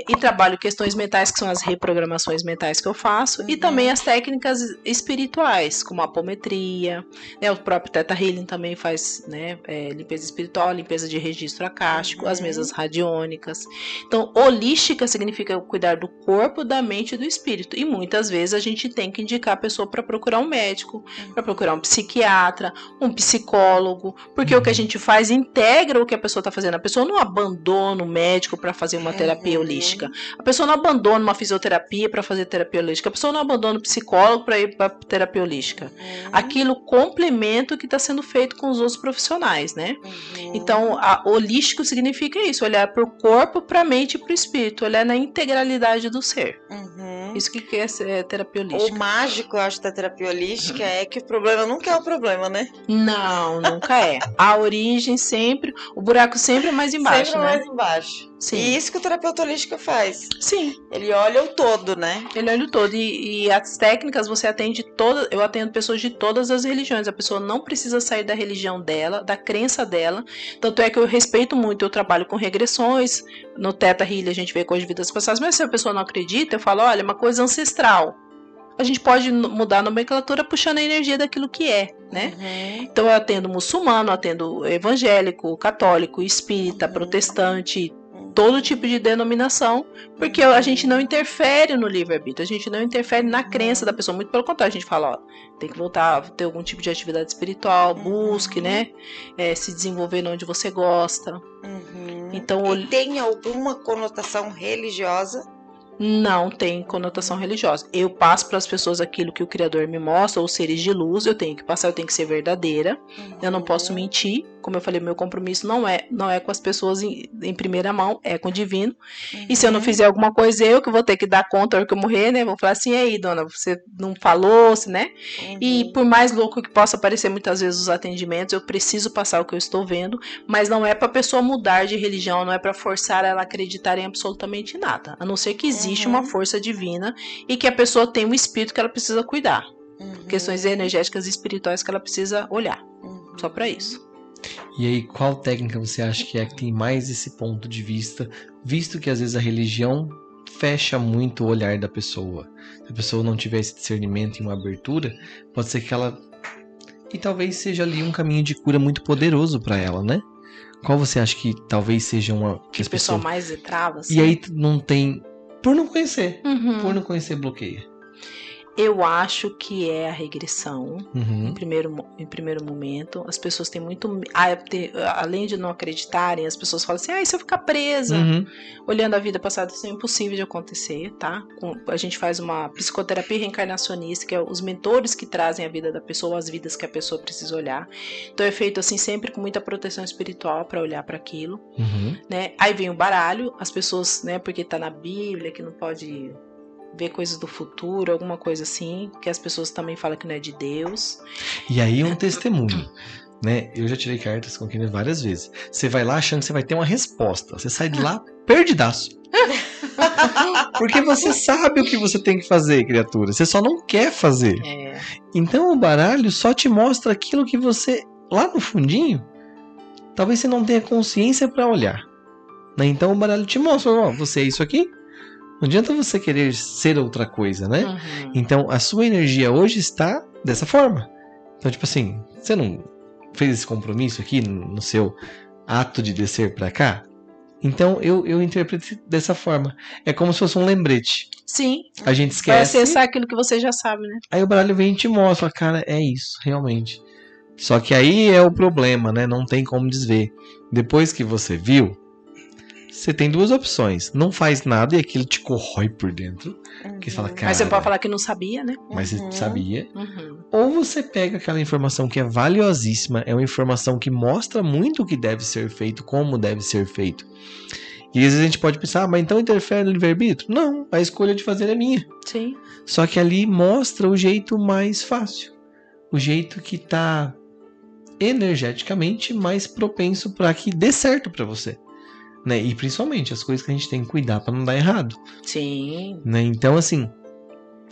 E trabalho questões mentais, que são as reprogramações mentais que eu faço, e também as técnicas espirituais, como a apometria, né? O próprio Theta Healing também faz, né? Limpeza espiritual, limpeza de registro acástico, as mesas radiônicas. Então, holística significa cuidar do corpo, da mente e do espírito. E muitas vezes a gente tem que indicar a pessoa para procurar um médico, para procurar um psiquiatra, um psicólogo, porque o que a gente faz integra o que a pessoa está fazendo. A pessoa não abandona o médico para fazer uma terapia holística. A pessoa não abandona uma fisioterapia para fazer terapia holística. A pessoa não abandona o psicólogo para ir para terapia holística. Aquilo complementa o que está sendo feito com os outros profissionais, né? Então, holístico significa isso, olhar para o corpo, para a mente e para o espírito, olhar na integralidade do ser. Isso que é terapia holística. O mágico, eu acho, da terapia holística é que o problema nunca é o problema, né? Não, nunca é. A origem sempre, o buraco sempre é mais embaixo, sempre né? mais embaixo. Sim. E isso que o terapeuta holístico faz. Sim. Ele olha o todo, né? Ele olha o todo. E as técnicas você atende todas. Eu atendo pessoas de todas as religiões. A pessoa não precisa sair da religião dela, da crença dela. Tanto é que eu respeito muito. Eu trabalho com regressões. No Theta Healing a gente vê coisas de vidas passadas. Mas se a pessoa não acredita, eu falo: olha, é uma coisa ancestral. A gente pode mudar a nomenclatura puxando a energia daquilo que é, né? Então eu atendo muçulmano, atendo evangélico, católico, espírita, protestante, todo tipo de denominação, porque a gente não interfere no livre-arbítrio, a gente não interfere na crença da pessoa, muito pelo contrário, a gente fala, ó, tem que voltar a ter algum tipo de atividade espiritual, busque, né, se desenvolver onde você gosta. Então, e tem alguma conotação religiosa? Não tem conotação religiosa. Eu passo para as pessoas aquilo que o Criador me mostra, ou seres de luz, eu tenho que passar, eu tenho que ser verdadeira. Eu não posso mentir. Como eu falei, meu compromisso não é com as pessoas em primeira mão, é com o divino. E se eu não fizer alguma coisa, eu que vou ter que dar conta na hora que eu morrer, né? Vou falar assim, e aí, dona, você não falou, né? E por mais louco que possa parecer muitas vezes os atendimentos, eu preciso passar o que eu estou vendo, mas não é para a pessoa mudar de religião, não é para forçar ela a acreditar em absolutamente nada. A não ser que existe uma força divina e que a pessoa tem um espírito que ela precisa cuidar. Questões energéticas e espirituais que ela precisa olhar. Só para isso. E aí, qual técnica você acha que tem mais esse ponto de vista, visto que às vezes a religião fecha muito o olhar da pessoa? Se a pessoa não tiver esse discernimento e uma abertura, pode ser que ela... E talvez seja ali um caminho de cura muito poderoso para ela, né? Qual você acha que talvez seja uma... Que a pessoa mais trava, assim? E aí não tem... Por não conhecer. Por não conhecer, bloqueia. Eu acho que é a regressão, em primeiro momento. As pessoas têm muito... além de não acreditarem, as pessoas falam assim, e se eu ficar presa? Olhando a vida passada, isso é impossível de acontecer, tá? A gente faz uma psicoterapia reencarnacionista, que é os mentores que trazem a vida da pessoa, as vidas que a pessoa precisa olhar. Então é feito assim, sempre com muita proteção espiritual para olhar para aquilo, né? Aí vem o baralho, as pessoas, né, porque tá na Bíblia, que não pode... ver coisas do futuro, alguma coisa assim, que as pessoas também falam que não é de Deus. E aí um testemunho, né? Eu já tirei cartas com Kenneth várias vezes. Você vai lá achando que você vai ter uma resposta. Você sai de lá perdidaço. Porque você sabe o que você tem que fazer, criatura. Você só não quer fazer. Então o baralho só te mostra aquilo que você, lá no fundinho, talvez você não tenha consciência para olhar, né? Então o baralho te mostra, ó, você é isso aqui. Não adianta você querer ser outra coisa, né? Então, a sua energia hoje está dessa forma. Então, tipo assim, você não fez esse compromisso aqui no seu ato de descer pra cá? Então, eu interpreto dessa forma. É como se fosse um lembrete. Sim. A gente esquece. Vai acessar aquilo que você já sabe, né? Aí o baralho vem e te mostra, cara, é isso, realmente. Só que aí é o problema, né? Não tem como desver. Depois que você viu, você tem duas opções. Não faz nada e aquilo te corrói por dentro. Porque você fala, cara, mas você pode falar que não sabia, né? Mas você sabia. Ou você pega aquela informação que é valiosíssima, é uma informação que mostra muito o que deve ser feito, como deve ser feito. E às vezes a gente pode pensar, mas então interfere no livre-arbítrio? Não, a escolha de fazer é minha. Sim. Só que ali mostra o jeito mais fácil. O jeito que tá energeticamente mais propenso para que dê certo para você. Né? E principalmente as coisas que a gente tem que cuidar para não dar errado. Sim. Né? Então, assim,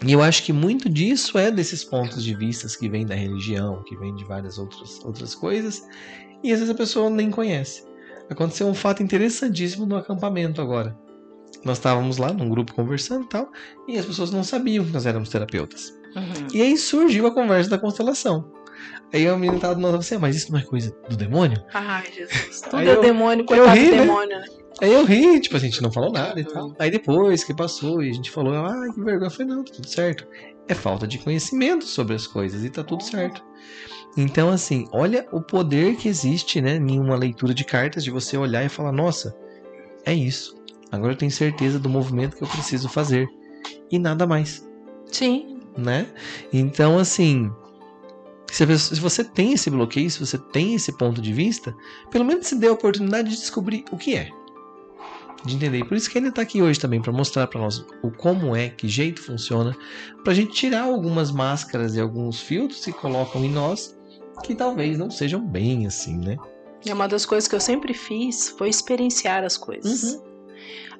eu acho que muito disso é desses pontos de vista que vem da religião, que vem de várias outras coisas, e às vezes a pessoa nem conhece. Aconteceu um fato interessantíssimo no acampamento agora. Nós estávamos lá num grupo conversando e tal, e as pessoas não sabiam que nós éramos terapeutas. E aí surgiu a conversa da constelação. Aí a menina tava do nosso assim, mas isso não é coisa do demônio? Ai, Jesus. Tudo é demônio, coitado do demônio, né? Aí eu ri, tipo assim, a gente não falou nada e tal. Aí depois que passou e a gente falou, que vergonha. Eu falei, não, tá tudo certo. É falta de conhecimento sobre as coisas e tá tudo certo. Então, assim, olha o poder que existe, né, em uma leitura de cartas, de você olhar e falar, nossa, é isso. Agora eu tenho certeza do movimento que eu preciso fazer. E nada mais. Sim. Né? Então, assim... Se você tem esse bloqueio, se você tem esse ponto de vista, pelo menos se dê a oportunidade de descobrir o que é. De entender. E por isso que ele está aqui hoje também, para mostrar para nós o como é, que jeito funciona, para a gente tirar algumas máscaras e alguns filtros que colocam em nós, que talvez não sejam bem assim, né? E uma das coisas que eu sempre fiz foi experienciar as coisas.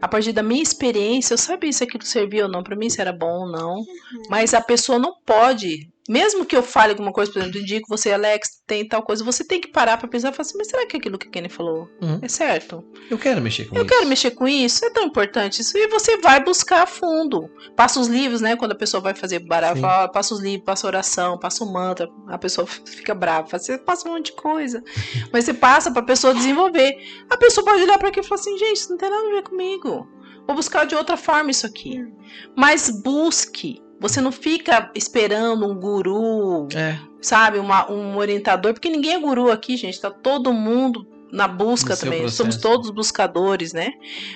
A partir da minha experiência, eu sabia se aquilo servia ou não, para mim se era bom ou não. Mas a pessoa não pode, mesmo que eu fale alguma coisa, por exemplo, eu indico você, Alex, tem tal coisa, você tem que parar para pensar e falar assim, mas será que aquilo que a Kenny falou é certo? Eu quero mexer com isso. Eu quero mexer com isso, é tão importante isso. E você vai buscar a fundo. Passa os livros, né? Quando a pessoa vai fazer baralho, fala, passa os livros, passa a oração, passa o mantra, a pessoa fica brava, você passa um monte de coisa. Mas você passa pra pessoa desenvolver. A pessoa pode olhar pra aqui e falar assim, gente, isso não tem nada a ver comigo. Vou buscar de outra forma isso aqui. Mas busque. Você não fica esperando um guru, sabe? Um orientador. Porque ninguém é guru aqui, gente. Tá todo mundo na busca No seu também. processo. Somos todos buscadores, né?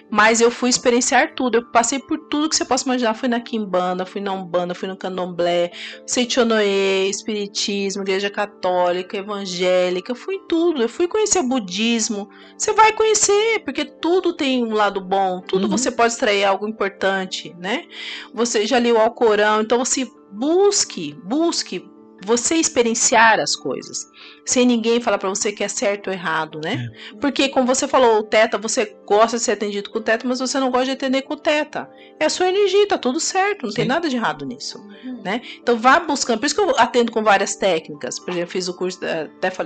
Mas eu fui experienciar tudo. Eu passei por tudo que você possa imaginar. Fui na Quimbanda, fui na Umbanda, fui no Candomblé, Seichonoye, Espiritismo, Igreja Católica, Evangélica. Eu fui em tudo. Eu fui conhecer o Budismo. Você vai conhecer, porque tudo tem um lado bom. Tudo você pode extrair algo importante, né? Você já leu o Alcorão. Então, você busque você experienciar as coisas, sem ninguém falar pra você que é certo ou errado, né? Porque, como você falou, o Teta, você gosta de ser atendido com o Teta, mas você não gosta de atender com o Teta. É a sua energia, tá tudo certo, não tem nada de errado nisso, né? Então, vá buscando. Por isso que eu atendo com várias técnicas. Por exemplo, fiz o curso,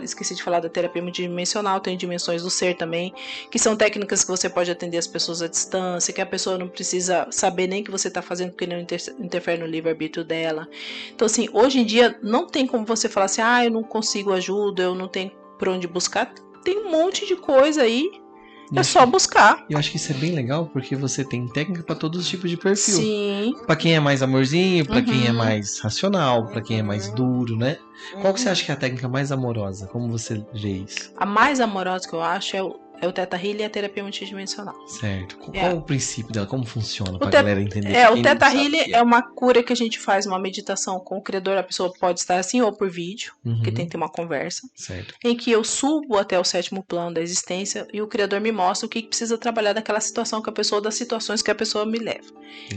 esqueci de falar da terapia multidimensional, tem dimensões do ser também, que são técnicas que você pode atender as pessoas à distância, que a pessoa não precisa saber nem o que você tá fazendo, porque não interfere no livre-arbítrio dela. Então, assim, hoje em dia, não tem como você falar assim, eu não consigo ajuda, eu não tenho por onde buscar. Tem um monte de coisa aí, é só buscar. Eu acho que isso é bem legal, porque você tem técnica para todos os tipos de perfil. Sim. Para quem é mais amorzinho, para quem é mais racional, para quem é mais duro, né? Qual que você acha que é a técnica mais amorosa? Como você vê isso? A mais amorosa que eu acho é o Theta Healing e a terapia multidimensional. Certo. Qual o princípio dela? Como funciona? Pra Teta, galera entender. O Theta Healing é uma cura que a gente faz uma meditação com o criador. A pessoa pode estar assim ou por vídeo, que tem que ter uma conversa. Certo. Em que eu subo até o 7º plano da existência e o criador me mostra o que precisa trabalhar daquela situação que a pessoa, das situações que a pessoa me leva.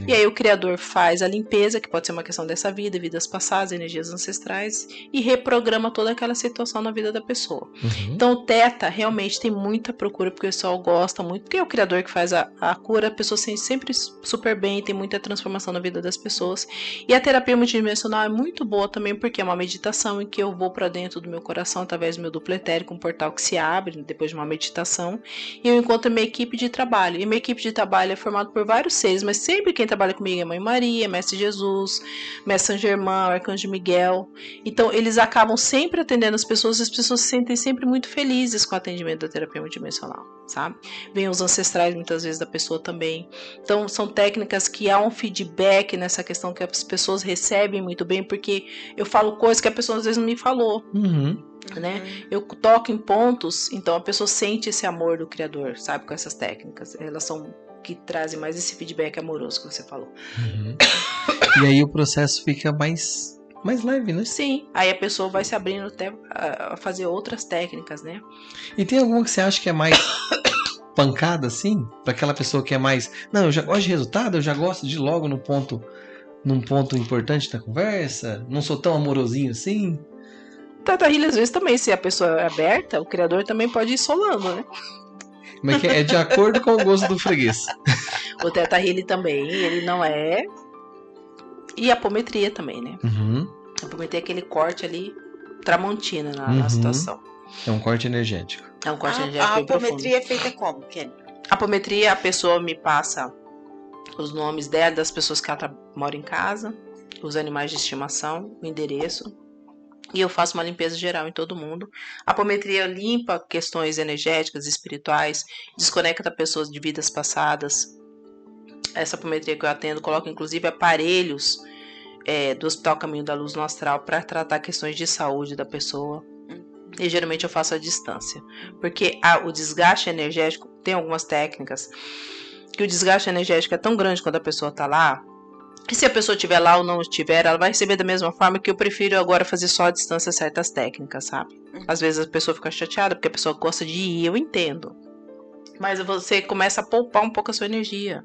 E aí o criador faz a limpeza, que pode ser uma questão dessa vida, vidas passadas, energias ancestrais, e reprograma toda aquela situação na vida da pessoa. Então o Theta realmente tem muita procura, porque o pessoal gosta muito, porque é o criador que faz a cura, a pessoa se sente sempre super bem, tem muita transformação na vida das pessoas. E a terapia multidimensional é muito boa também, porque é uma meditação em que eu vou para dentro do meu coração através do meu duplo etérico, um portal que se abre depois de uma meditação, e eu encontro a minha equipe de trabalho. E minha equipe de trabalho é formada por vários seres, mas sempre quem trabalha comigo é Mãe Maria, Mestre Jesus, Mestre Saint Germain, Arcanjo Miguel. Então eles acabam sempre atendendo as pessoas, e as pessoas se sentem sempre muito felizes com o atendimento da terapia multidimensional, sabe? Vêm os ancestrais muitas vezes da pessoa também. Então são técnicas que há um feedback nessa questão que as pessoas recebem muito bem, porque eu falo coisas que a pessoa às vezes não me falou. Né? Eu toco em pontos, então a pessoa sente esse amor do criador, sabe? Com essas técnicas. Elas são que trazem mais esse feedback amoroso que você falou. E aí o processo fica mais leve, né? Sim, aí a pessoa vai se abrindo até a fazer outras técnicas, né? E tem alguma que você acha que é mais pancada, assim? Pra aquela pessoa que é mais... Não, eu já gosto de resultado, eu já gosto de ir logo num ponto importante da conversa, não sou tão amorosinho assim. Theta Healing, às vezes também, se a pessoa é aberta, o criador também pode ir solando, né? Mas é de acordo com o gosto do freguês. O Theta Healing também, ele não é... E a apometria também, né? A apometria é aquele corte ali, tramontina na situação. É um corte energético. É um corte energético bem profundo. A apometria é feita como, Kenny? A apometria, a pessoa me passa os nomes dela, das pessoas que ela mora em casa, os animais de estimação, o endereço, e eu faço uma limpeza geral em todo mundo. A apometria limpa questões energéticas, espirituais, desconecta pessoas de vidas passadas. Essa apometria que eu atendo coloca inclusive aparelhos do Hospital Caminho da Luz no astral para tratar questões de saúde da pessoa. E geralmente eu faço à distância, porque o desgaste energético, tem algumas técnicas que o desgaste energético é tão grande quando a pessoa está lá, que se a pessoa estiver lá ou não estiver, ela vai receber da mesma forma, que eu prefiro agora fazer só à distância certas técnicas, sabe? Às vezes a pessoa fica chateada porque a pessoa gosta de ir, eu entendo. Mas você começa a poupar um pouco a sua energia.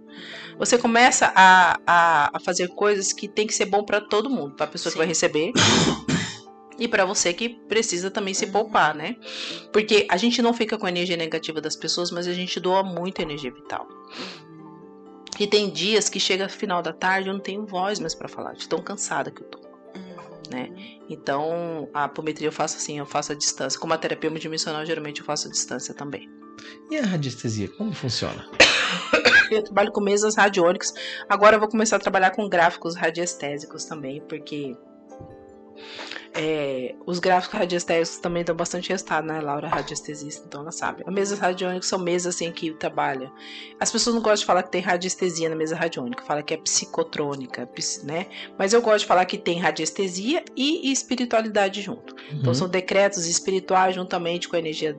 Você começa a fazer coisas que tem que ser bom para todo mundo, para a pessoa que vai receber e para você que precisa também se poupar, né? Porque a gente não fica com a energia negativa das pessoas, mas a gente doa muita energia vital. E tem dias que chega no final da tarde eu não tenho voz mais para falar, de tão cansada que eu tô, né? Então a apometria eu faço assim, eu faço à distância. Como a terapia multidimensional, geralmente eu faço à distância também. E a radiestesia, como funciona? Eu trabalho com mesas radiônicas. Agora eu vou começar a trabalhar com gráficos radiestésicos também, porque os gráficos radiestésicos também dão bastante resultado, né? Laura é radiestesista, então ela sabe. As mesas radiônicas são mesas assim que trabalha. As pessoas não gostam de falar que tem radiestesia na mesa radiônica, fala que é psicotrônica, né? Mas eu gosto de falar que tem radiestesia e espiritualidade junto. Então são decretos espirituais juntamente com a energia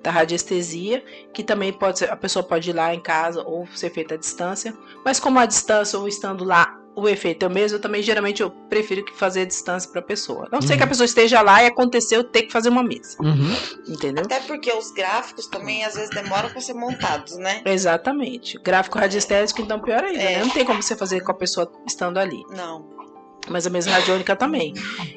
da radiestesia, que também pode ser, a pessoa pode ir lá em casa ou ser feita à distância, mas como a distância ou estando lá o efeito é o mesmo, geralmente eu prefiro que fazer a distância para a pessoa. Não sei que a pessoa esteja lá e aconteceu ter que fazer uma mesa. Entendeu? Até porque os gráficos também às vezes demoram para ser montados, né? Exatamente. Gráfico radiestésico, então pior ainda, né? Não tem como você fazer com a pessoa estando ali. Não. Mas a mesa radiônica também.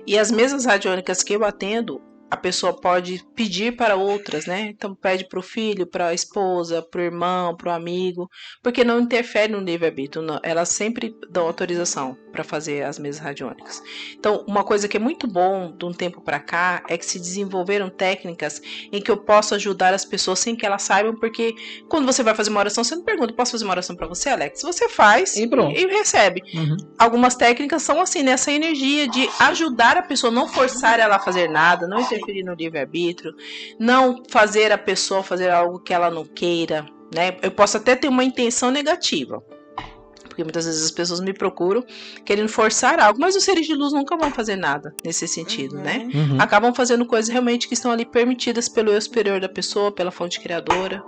E as mesas radiônicas que eu atendo, a pessoa pode pedir para outras, né? Então pede para o filho, para a esposa, para o irmão, para o amigo, porque não interfere no livre-arbítrio. Elas sempre dão autorização para fazer as mesas radiônicas. Então, uma coisa que é muito bom de um tempo para cá é que se desenvolveram técnicas em que eu posso ajudar as pessoas sem que elas saibam, porque quando você vai fazer uma oração, você não pergunta, posso fazer uma oração para você, Alex? Você faz e recebe. Algumas técnicas são assim, nessa energia de ajudar a pessoa, não forçar ela a fazer nada, não interferir no livre-arbítrio, não fazer a pessoa fazer algo que ela não queira, né? Eu posso até ter uma intenção negativa, porque muitas vezes as pessoas me procuram querendo forçar algo, mas os seres de luz nunca vão fazer nada nesse sentido, né? Acabam fazendo coisas realmente que estão ali permitidas pelo eu superior da pessoa, pela fonte criadora.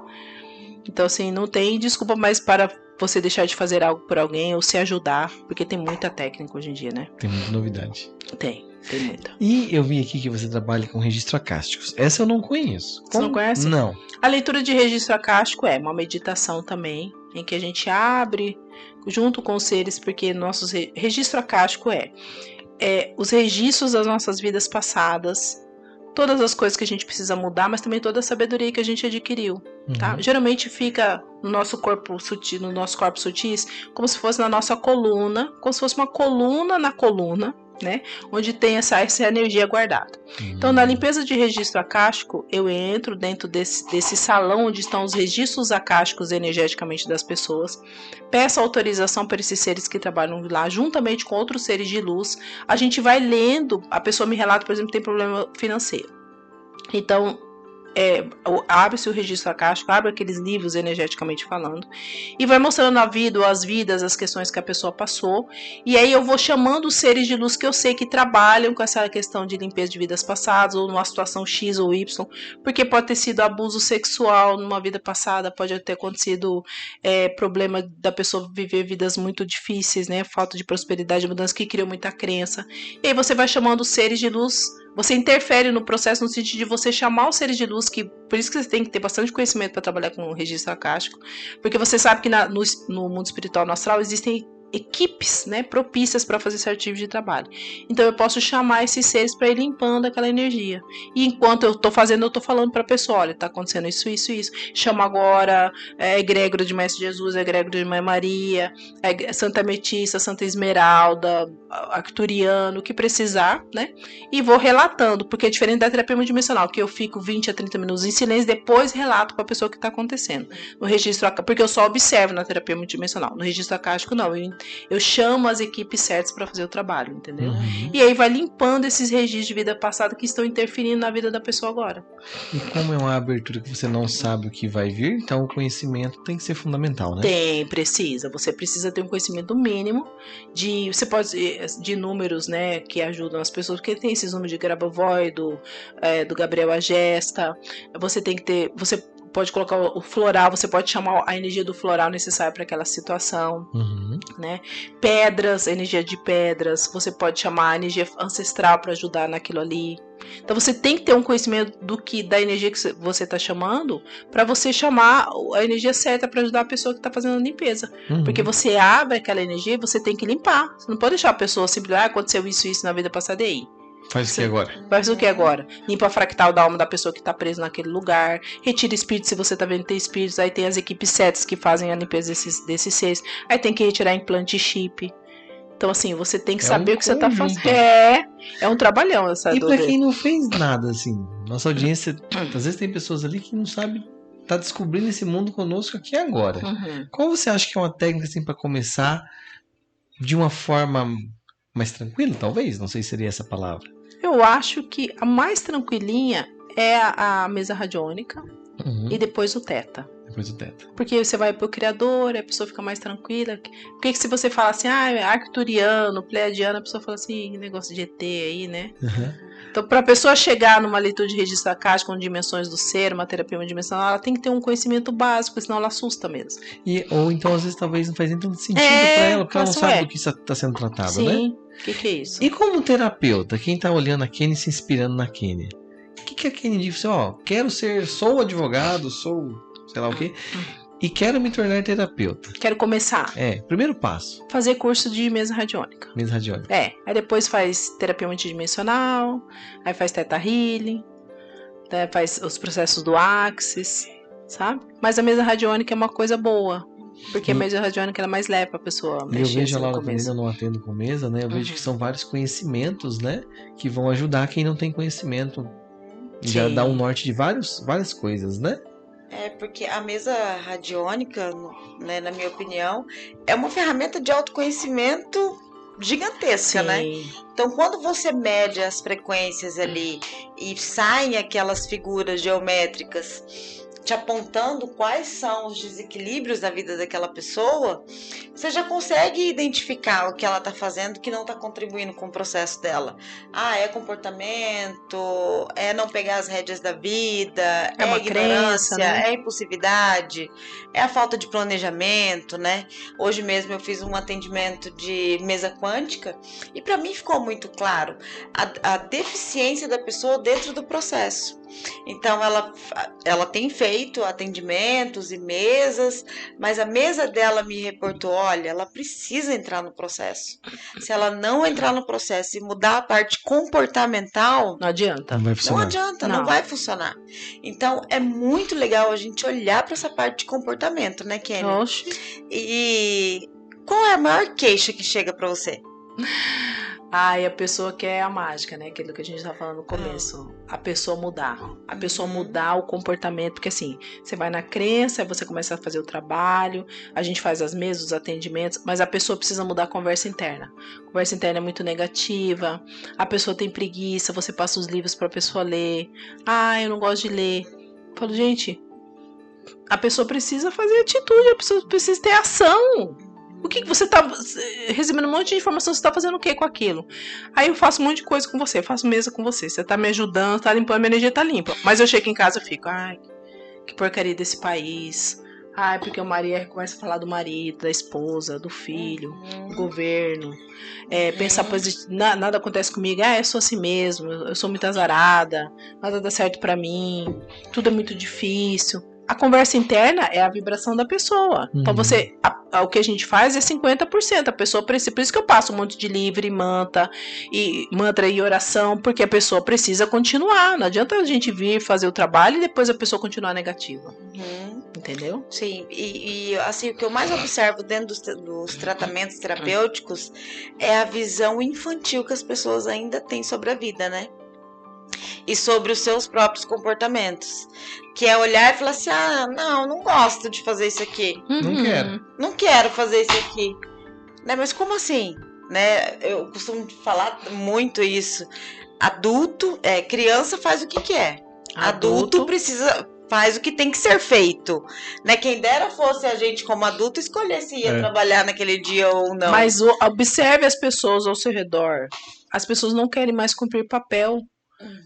Então, assim, não tem desculpa mais para você deixar de fazer algo por alguém ou se ajudar, porque tem muita técnica hoje em dia, né? Tem muita novidade. Tem muita. E eu vi aqui que você trabalha com registro acásticos. Essa eu não conheço. Você não conhece? Não. A leitura de registro acástico é uma meditação também, em que a gente abre junto com os seres, porque nosso registro acástico é os registros das nossas vidas passadas, todas as coisas que a gente precisa mudar, mas também toda a sabedoria que a gente adquiriu, tá? Geralmente fica no nosso corpo sutil, no nosso corpo sutis, como se fosse na nossa coluna, como se fosse uma coluna na coluna, né? Onde tem essa energia guardada. Então, na limpeza de registro acástico, eu entro dentro desse salão onde estão os registros acásticos energeticamente das pessoas, peço autorização para esses seres que trabalham lá, juntamente com outros seres de luz. A gente vai lendo, a pessoa me relata, por exemplo, tem problema financeiro. Então, abre-se o registro acástico, abre aqueles livros energeticamente falando e vai mostrando a vida, as vidas, as questões que a pessoa passou, e aí eu vou chamando os seres de luz que eu sei que trabalham com essa questão de limpeza de vidas passadas ou numa situação X ou Y, porque pode ter sido abuso sexual numa vida passada, pode ter acontecido problema da pessoa viver vidas muito difíceis, né, falta de prosperidade, mudança que criou muita crença, e aí você vai chamando os seres de luz. Você interfere no processo no sentido de você chamar os seres de luz, que por isso que você tem que ter bastante conhecimento para trabalhar com o registro acástico, porque você sabe que no mundo espiritual, no astral, existem equipes, né, propícias para fazer certo tipo de trabalho. Então eu posso chamar esses seres para ir limpando aquela energia. E enquanto eu estou fazendo, eu estou falando para a pessoa, olha, está acontecendo isso. Chama agora egrégora de Mestre Jesus, egrégora de Mãe Maria, Santa Ametista, Santa Esmeralda, Arcturiano, o que precisar, né? E vou relatando, porque é diferente da terapia multidimensional, que eu fico 20 a 30 minutos em silêncio, depois relato para a pessoa o que está acontecendo. No registro, porque eu só observo na terapia multidimensional. No registro acástico, não. Eu chamo as equipes certas para fazer o trabalho, entendeu? E aí vai limpando esses registros de vida passada que estão interferindo na vida da pessoa agora. E como é uma abertura que você não sabe o que vai vir, então o conhecimento tem que ser fundamental, né? Precisa. Você precisa ter um conhecimento mínimo de números, né, que ajudam as pessoas, porque tem esses números de Grabovoi, do Gabriel Agesta. Você tem que ter... Você pode colocar o floral, você pode chamar a energia do floral necessária para aquela situação, né? Pedras, energia de pedras, você pode chamar a energia ancestral para ajudar naquilo ali. Então você tem que ter um conhecimento da energia que você está chamando, para você chamar a energia certa para ajudar a pessoa que está fazendo a limpeza. Porque você abre aquela energia e você tem que limpar. Você não pode deixar a pessoa simplesmente, aconteceu isso na vida passada, e aí? Faz o que agora? Faz o que agora? Limpa a fractal da alma da pessoa que está presa naquele lugar. Retira espíritos, se você está vendo que tem espíritos. Aí tem as equipes certas que fazem a limpeza desses seres. Aí tem que retirar implante chip. Então, assim, você tem que saber o que você está fazendo. É um trabalhão essa dor. E para quem não fez nada, assim, nossa audiência, às vezes tem pessoas ali que não sabem, tá descobrindo esse mundo conosco aqui agora. Qual você acha que é uma técnica, assim, para começar de uma forma mais tranquila, talvez? Não sei se seria essa palavra. Eu acho que a mais tranquilinha é a mesa radiônica e depois o teta. Depois o teta. Porque você vai pro criador, a pessoa fica mais tranquila. Porque se você fala assim, é arcturiano, pleiadiano, a pessoa fala assim, negócio de ET aí, né? Então, para a pessoa chegar numa leitura de registro acástico com dimensões do ser, uma terapia unidimensional, ela tem que ter um conhecimento básico, senão ela assusta mesmo. Ou então, às vezes, talvez não faz nem tanto sentido para ela, porque ela não sabe do que está sendo tratado, Sim. né? Sim, o que é isso? E como terapeuta, quem está olhando a Kenny se inspirando na Kenny, o que a Kenny diz? Sou advogado, sou sei lá o quê, e quero me tornar terapeuta. Quero começar. Primeiro passo. Fazer curso de mesa radiônica. Mesa radiônica. Aí depois faz terapia multidimensional, aí faz teta healing, faz os processos do Axis, sabe? Mas a mesa radiônica é uma coisa boa. Porque a mesa radiônica é mais leve pra pessoa mexer. Eu vejo a Laura também, eu não atendo com mesa, né? Eu vejo que são vários conhecimentos, né? Que vão ajudar quem não tem conhecimento. Já dá um norte de várias coisas, né? Porque a mesa radiônica, né, na minha opinião, é uma ferramenta de autoconhecimento gigantesca, né? Então, quando você mede as frequências ali e saem aquelas figuras geométricas te apontando quais são os desequilíbrios da vida daquela pessoa, você já consegue identificar o que ela está fazendo que não está contribuindo com o processo dela. É comportamento, é não pegar as rédeas da vida, é uma ignorância, crença, né? é impulsividade, é a falta de planejamento, né? Hoje mesmo eu fiz um atendimento de mesa quântica e para mim ficou muito claro a deficiência da pessoa dentro do processo. Então ela tem feito atendimentos e mesas, mas a mesa dela me reportou, olha, ela precisa entrar no processo. Se ela não entrar no processo e mudar a parte comportamental, não adianta. Não vai funcionar. Então é muito legal a gente olhar para essa parte de comportamento, né, Kenny? Oxe. E qual é a maior queixa que chega para você? E a pessoa quer a mágica, né? Aquilo que a gente estava falando no começo. A pessoa mudar. A pessoa mudar o comportamento. Porque assim, você vai na crença, aí você começa a fazer o trabalho, a gente faz as mesas, os atendimentos, mas a pessoa precisa mudar a conversa interna. A conversa interna é muito negativa, a pessoa tem preguiça, você passa os livros para a pessoa ler. Eu não gosto de ler. Eu falo, gente, a pessoa precisa fazer atitude, a pessoa precisa ter ação. O que você tá recebendo um monte de informação, você tá fazendo o que com aquilo? Aí eu faço um monte de coisa com você, faço mesa com você, você tá me ajudando, tá limpando, minha energia tá limpa. Mas eu chego em casa e fico, que porcaria desse país. Porque o marido começa a falar do marido, da esposa, do filho, do governo. Pensar, nada acontece comigo, eu sou assim mesmo, eu sou muito azarada, nada dá certo pra mim, tudo é muito difícil. A conversa interna é a vibração da pessoa. Então o que a gente faz é 50%. A pessoa precisa, por isso que eu passo um monte de livro e mantra e oração, porque a pessoa precisa continuar. Não adianta a gente vir fazer o trabalho e depois a pessoa continuar negativa. Entendeu? Sim, e assim, o que eu mais observo dentro dos tratamentos terapêuticos é a visão infantil que as pessoas ainda têm sobre a vida, né? E sobre os seus próprios comportamentos. Que é olhar e falar assim, não gosto de fazer isso aqui. Não quero fazer isso aqui. Né? Mas como assim? Né? Eu costumo falar muito isso. Criança faz o que quer. Adulto faz o que tem que ser feito. Né? Quem dera fosse a gente como adulto escolher se ia trabalhar naquele dia ou não. Mas observe as pessoas ao seu redor. As pessoas não querem mais cumprir papel.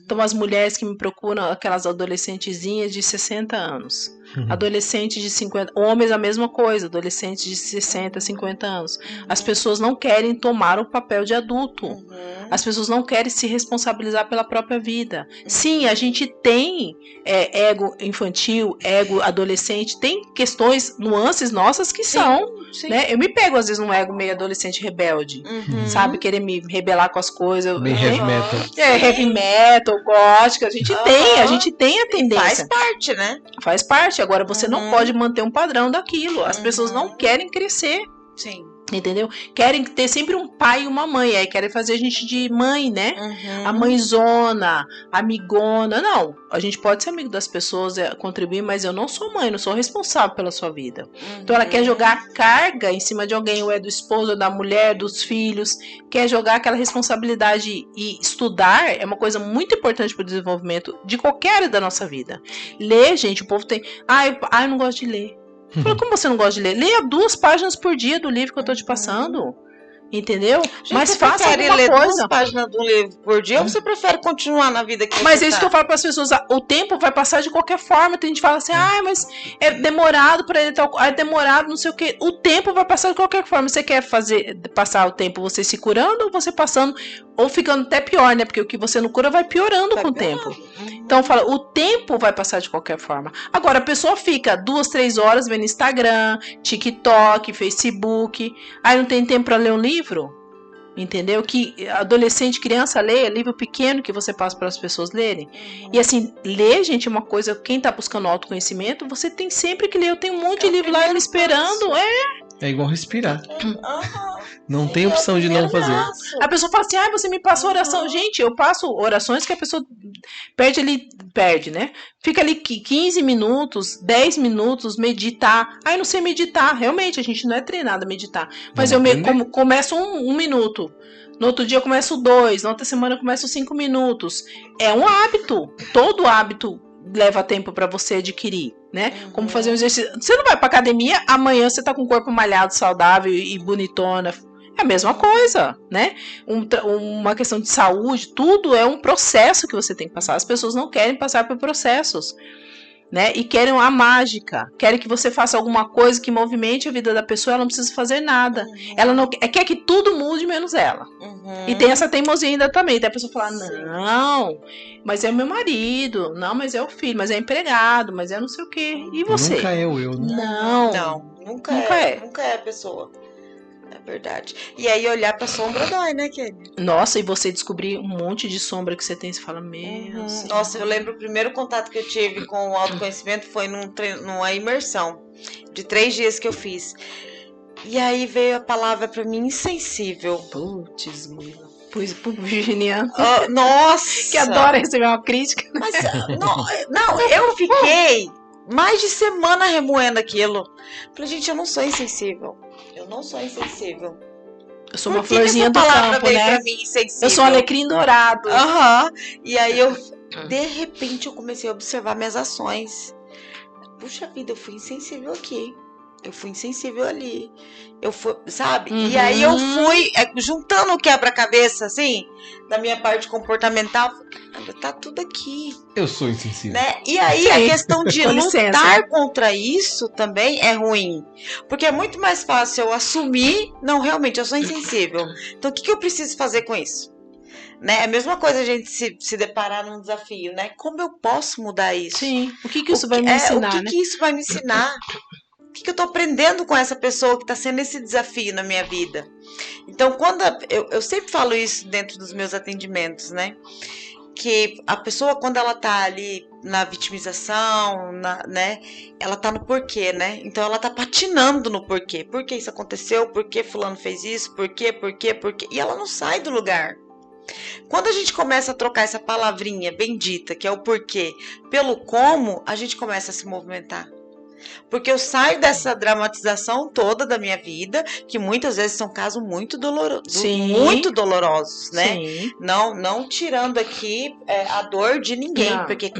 Então as mulheres que me procuram, aquelas adolescentezinhas de 60 anos, adolescentes de 50, homens a mesma coisa, adolescentes de 60, 50 anos. As pessoas não querem tomar o papel de adulto. As pessoas não querem se responsabilizar pela própria vida. Sim, a gente tem ego infantil, ego adolescente, tem questões, nuances nossas que são, né? Eu me pego às vezes num ego meio adolescente rebelde, sabe? Querer me rebelar com as coisas. Bem heavy metal. Heavy metal, gótica, a gente tem a tendência. Faz parte, né? Faz parte. Agora você não pode manter um padrão daquilo. As pessoas não querem crescer. Sim. Entendeu? Querem ter sempre um pai e uma mãe. Aí querem fazer a gente de mãe, né? A mãezona, amigona. Não, a gente pode ser amigo das pessoas, contribuir, mas eu não sou mãe, não sou responsável pela sua vida. Então ela quer jogar a carga em cima de alguém, ou é do esposo, ou da mulher, dos filhos. Quer jogar aquela responsabilidade. E estudar é uma coisa muito importante para o desenvolvimento de qualquer área da nossa vida. Ler, gente, o povo tem... eu não gosto de ler. Eu falei, como você não gosta de ler? Leia 2 páginas por dia do livro que eu tô te passando. Entendeu? Gente, mas faça alguma ler coisa. 2 páginas de um livro por dia ou você prefere continuar na vida que Mas você é isso que eu falo para as pessoas. O tempo vai passar de qualquer forma. Tem gente que fala assim, mas é demorado para ele tal. É demorado, não sei o quê. O tempo vai passar de qualquer forma. Você quer passar o tempo você se curando ou você passando, ou ficando até pior, né? Porque o que você não cura vai piorando com o tempo. Então fala, o tempo vai passar de qualquer forma. Agora, a pessoa fica 2, 3 horas vendo Instagram, TikTok, Facebook. Aí não tem tempo para ler um livro? Entendeu? Que adolescente, criança lê, livro pequeno que você passa para as pessoas lerem. E assim, ler, gente, é uma coisa, quem tá buscando autoconhecimento, você tem sempre que ler. Eu tenho um monte de livro lá me esperando. É igual respirar. Não tem opção de não fazer. A pessoa fala assim, você me passa oração. Gente, eu passo orações que a pessoa perde, né? Fica ali 15 minutos, 10 minutos, meditar. Eu não sei meditar. Realmente, a gente não é treinado a meditar. Mas começo 1 minuto. No outro dia eu começo 2. Na outra semana eu começo 5 minutos. É um hábito. Todo hábito leva tempo para você adquirir, né? Como fazer um exercício. Você não vai pra academia, amanhã você tá com o corpo malhado, saudável e bonitona. É a mesma coisa, né? Uma questão de saúde, tudo é um processo que você tem que passar. As pessoas não querem passar por processos, né? E querem a mágica, querem que você faça alguma coisa que movimente a vida da pessoa, ela não precisa fazer nada. Ela não quer que tudo mude menos ela. E tem essa teimosia ainda também. Tem a pessoa falar, não, mas é o meu marido, não, mas é o filho, mas é empregado, mas é não sei o quê. E você? Nunca é o eu, né? Não, nunca é a pessoa. É verdade. E aí olhar pra sombra dói, né, Kelly? Nossa, e você descobrir um monte de sombra que você tem, você fala, meu... Nossa, eu lembro o primeiro contato que eu tive com o autoconhecimento foi numa imersão de 3 dias que eu fiz. E aí veio a palavra pra mim, insensível. Putz, Mila. Pro virginiano. Nossa! Que adora receber uma crítica. Mas, não, eu fiquei mais de semana remoendo aquilo. Falei, gente, eu não sou insensível. Eu não sou insensível. Eu sou uma florzinha do campo, né? Mim, eu sou um alecrim dourado. E aí de repente, eu comecei a observar minhas ações. Puxa vida, eu fui insensível aqui. Eu fui insensível ali. Eu fui, sabe? E aí eu fui juntando o quebra-cabeça, assim, da minha parte comportamental. Tá tudo aqui. Eu sou insensível. Né? E aí a questão de lutar contra isso também é ruim. Porque é muito mais fácil eu assumir, não, realmente, eu sou insensível. Então o que eu preciso fazer com isso? Né? É a mesma coisa a gente se deparar num desafio, né? Como eu posso mudar isso? Sim. O que isso vai me ensinar, o que isso vai me ensinar? O que eu tô aprendendo com essa pessoa que tá sendo esse desafio na minha vida? Então, quando eu sempre falo isso dentro dos meus atendimentos, né? Que a pessoa, quando ela tá ali na vitimização, né? Ela tá no porquê, né? Então, ela tá patinando no porquê. Por que isso aconteceu? Por que fulano fez isso? Por quê? E ela não sai do lugar. Quando a gente começa a trocar essa palavrinha bendita, que é o porquê, pelo como, a gente começa a se movimentar. Porque eu saio dessa dramatização toda da minha vida, que muitas vezes são casos muito dolorosos, né? Sim. Não tirando aqui a dor de ninguém, porque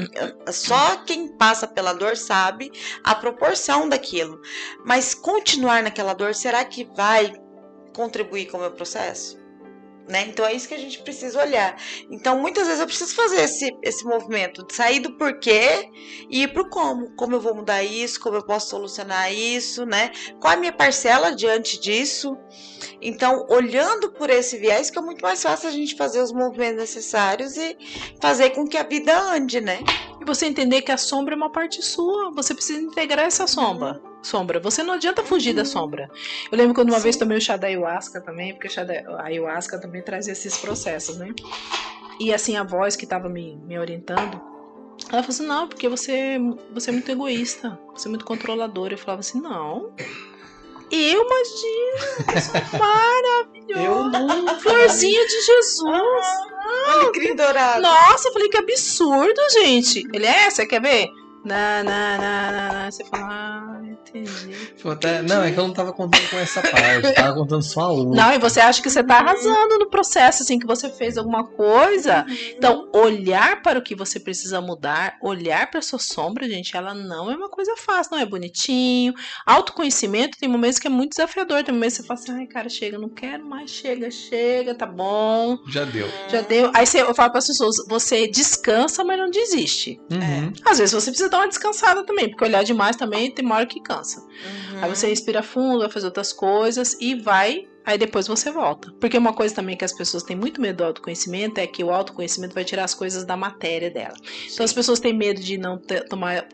só quem passa pela dor sabe a proporção daquilo. Mas continuar naquela dor, será que vai contribuir com o meu processo? Né? Então é isso que a gente precisa olhar. Então muitas vezes eu preciso fazer esse movimento de sair do porquê e ir pro como eu vou mudar isso, como eu posso solucionar isso, né? Qual a minha parcela diante disso? Então, olhando por esse viés, que é muito mais fácil a gente fazer os movimentos necessários e fazer com que a vida ande, né? E você entender que a sombra é uma parte sua, você precisa integrar essa sombra. Você não adianta fugir da sombra. Eu lembro quando uma vez tomei o chá da ayahuasca também, porque o chá da ayahuasca também traz esses processos, né? E assim, a voz que estava me orientando, ela falou assim, não, porque você é muito egoísta, você é muito controladora. Eu falava assim, não, Imagina, maravilhoso. Eu não. Florzinha de Jesus. Alecrim dourado. Nossa, eu falei que absurdo, gente. Ele você quer ver? Você fala, entendi. Não, é que eu não tava contando com essa parte, eu tava contando só a outra. Não, e você acha que você tá arrasando no processo, assim, que você fez alguma coisa. Então, olhar para o que você precisa mudar, olhar para sua sombra, gente, ela não é uma coisa fácil, não é bonitinho. Autoconhecimento tem momentos que é muito desafiador, tem momentos que você fala assim, ai, cara, chega, não quero mais, chega, tá bom. Já deu. Aí eu falo para as pessoas, você descansa, mas não desiste. Uhum. Às vezes você precisa dar uma descansada também, porque olhar demais também tem uma hora que cansa. Aí você respira fundo, vai fazer outras coisas e aí depois você volta. Porque uma coisa também que as pessoas têm muito medo do autoconhecimento é que o autoconhecimento vai tirar as coisas da matéria dela. Sim. Então as pessoas têm medo de não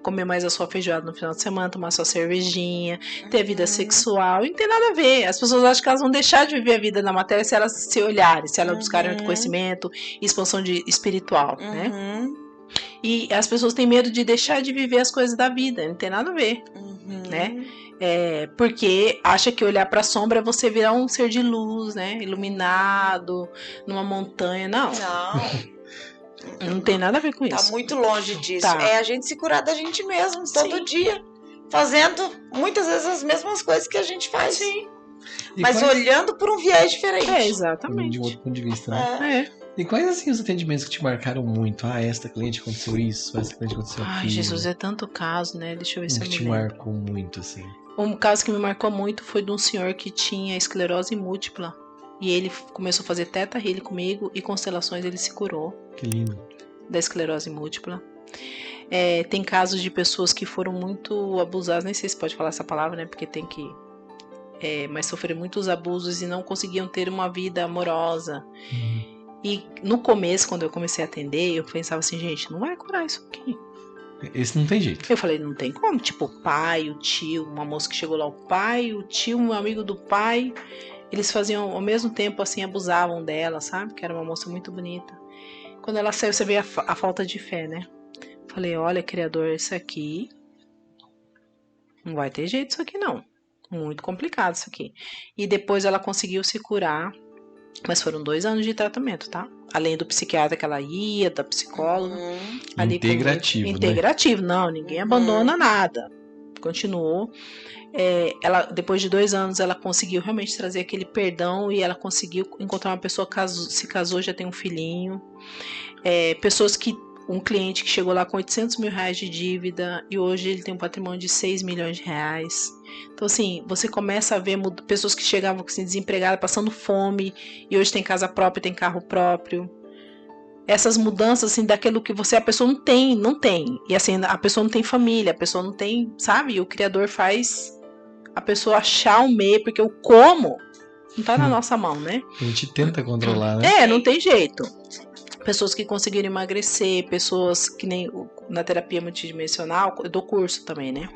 comer mais a sua feijoada no final de semana, tomar sua cervejinha, ter vida sexual, e não tem nada a ver. As pessoas acham que elas vão deixar de viver a vida na matéria se elas se olharem, se elas buscarem autoconhecimento e expansão espiritual, né? E as pessoas têm medo de deixar de viver as coisas da vida, não tem nada a ver, né? Porque acha que olhar para a sombra é você virar um ser de luz, né? Iluminado, numa montanha. Não tem nada a ver com isso. Tá muito longe disso. Tá. É a gente se curar da gente mesmo, todo dia. Fazendo muitas vezes as mesmas coisas que a gente faz. Sim. Mas olhando por um viés diferente. Exatamente. De um outro ponto de vista, né? E quais, assim, os atendimentos que te marcaram muito? Esta cliente aconteceu isso, essa cliente aconteceu aquilo. Ai, Jesus, é tanto caso, né? Deixa eu ver se eu me lembro. Que te marcou muito, assim? Um caso que me marcou muito foi de um senhor que tinha esclerose múltipla. E ele começou a fazer Theta Healing comigo e constelações ele se curou. Que lindo. Da esclerose múltipla. Tem casos de pessoas que foram muito abusadas, nem sei se pode falar essa palavra, né? Porque tem que... mas sofreram muitos abusos e não conseguiam ter uma vida amorosa. E no começo, quando eu comecei a atender, eu pensava assim, gente, não vai curar isso aqui. Esse não tem jeito. Eu falei, não tem como. Tipo, o pai, o tio, uma moça que chegou lá, o pai, o tio, um amigo do pai, eles faziam ao mesmo tempo, assim, abusavam dela, sabe? Que era uma moça muito bonita. Quando ela saiu, você vê a falta de fé, né? Falei, olha, Criador, isso aqui não vai ter jeito isso aqui, não. Muito complicado isso aqui. E depois ela conseguiu se curar, mas foram 2 anos de tratamento, tá? Além do psiquiatra que ela ia, da psicóloga. Integrativo, né? Integrativo, não, ninguém abandona nada. Continuou. Ela, depois de 2 anos, ela conseguiu realmente trazer aquele perdão e ela conseguiu encontrar uma pessoa, se casou, já tem um filhinho. Pessoas que... Um cliente que chegou lá com R$800 mil de dívida e hoje ele tem um patrimônio de R$6 milhões. Então, assim, você começa a ver pessoas que chegavam assim, desempregadas, passando fome e hoje tem casa própria, tem carro próprio. Essas mudanças, assim, daquilo que a pessoa não tem. E, assim, a pessoa não tem família, a pessoa não tem, sabe? E o Criador faz a pessoa achar o meio, porque o como não tá na nossa mão, né? A gente tenta controlar, né? Não tem jeito. Pessoas que conseguiram emagrecer, pessoas que nem na terapia multidimensional, eu dou curso também, né?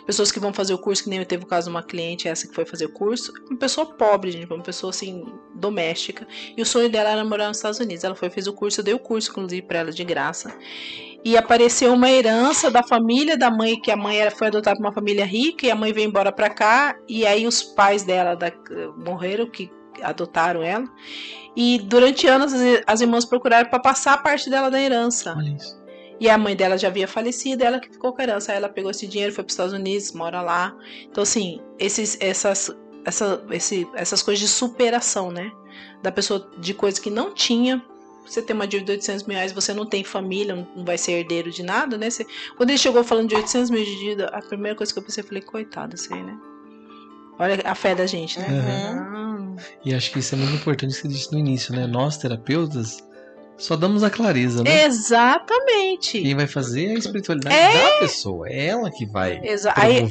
Pessoas que vão fazer o curso, que nem eu teve o caso de uma cliente, essa que foi fazer o curso, uma pessoa pobre, gente, uma pessoa assim, doméstica, e o sonho dela era morar nos Estados Unidos. Ela fez o curso, eu dei o curso, inclusive, pra ela de graça. E apareceu uma herança da família da mãe, que a mãe foi adotada por uma família rica, e a mãe veio embora pra cá, e aí os pais dela morreram, que adotaram ela. E durante anos as irmãs procuraram para passar a parte dela da herança. Olha isso. E a mãe dela já havia falecido, ela que ficou com a herança. Aí ela pegou esse dinheiro, foi para os Estados Unidos, mora lá. Então, assim, essas coisas de superação, né? Da pessoa, de coisas que não tinha. Você tem uma dívida de R$800 mil, você não tem família, não vai ser herdeiro de nada, né? Quando ele chegou falando de R$800 mil de dívida, a primeira coisa que eu pensei, eu falei, coitado, isso aí, né? Olha a fé da gente, né? E acho que isso é muito importante que você disse no início, né? Nós, terapeutas, só damos a clareza, né? Exatamente. Quem vai fazer é a espiritualidade da pessoa. É ela que vai.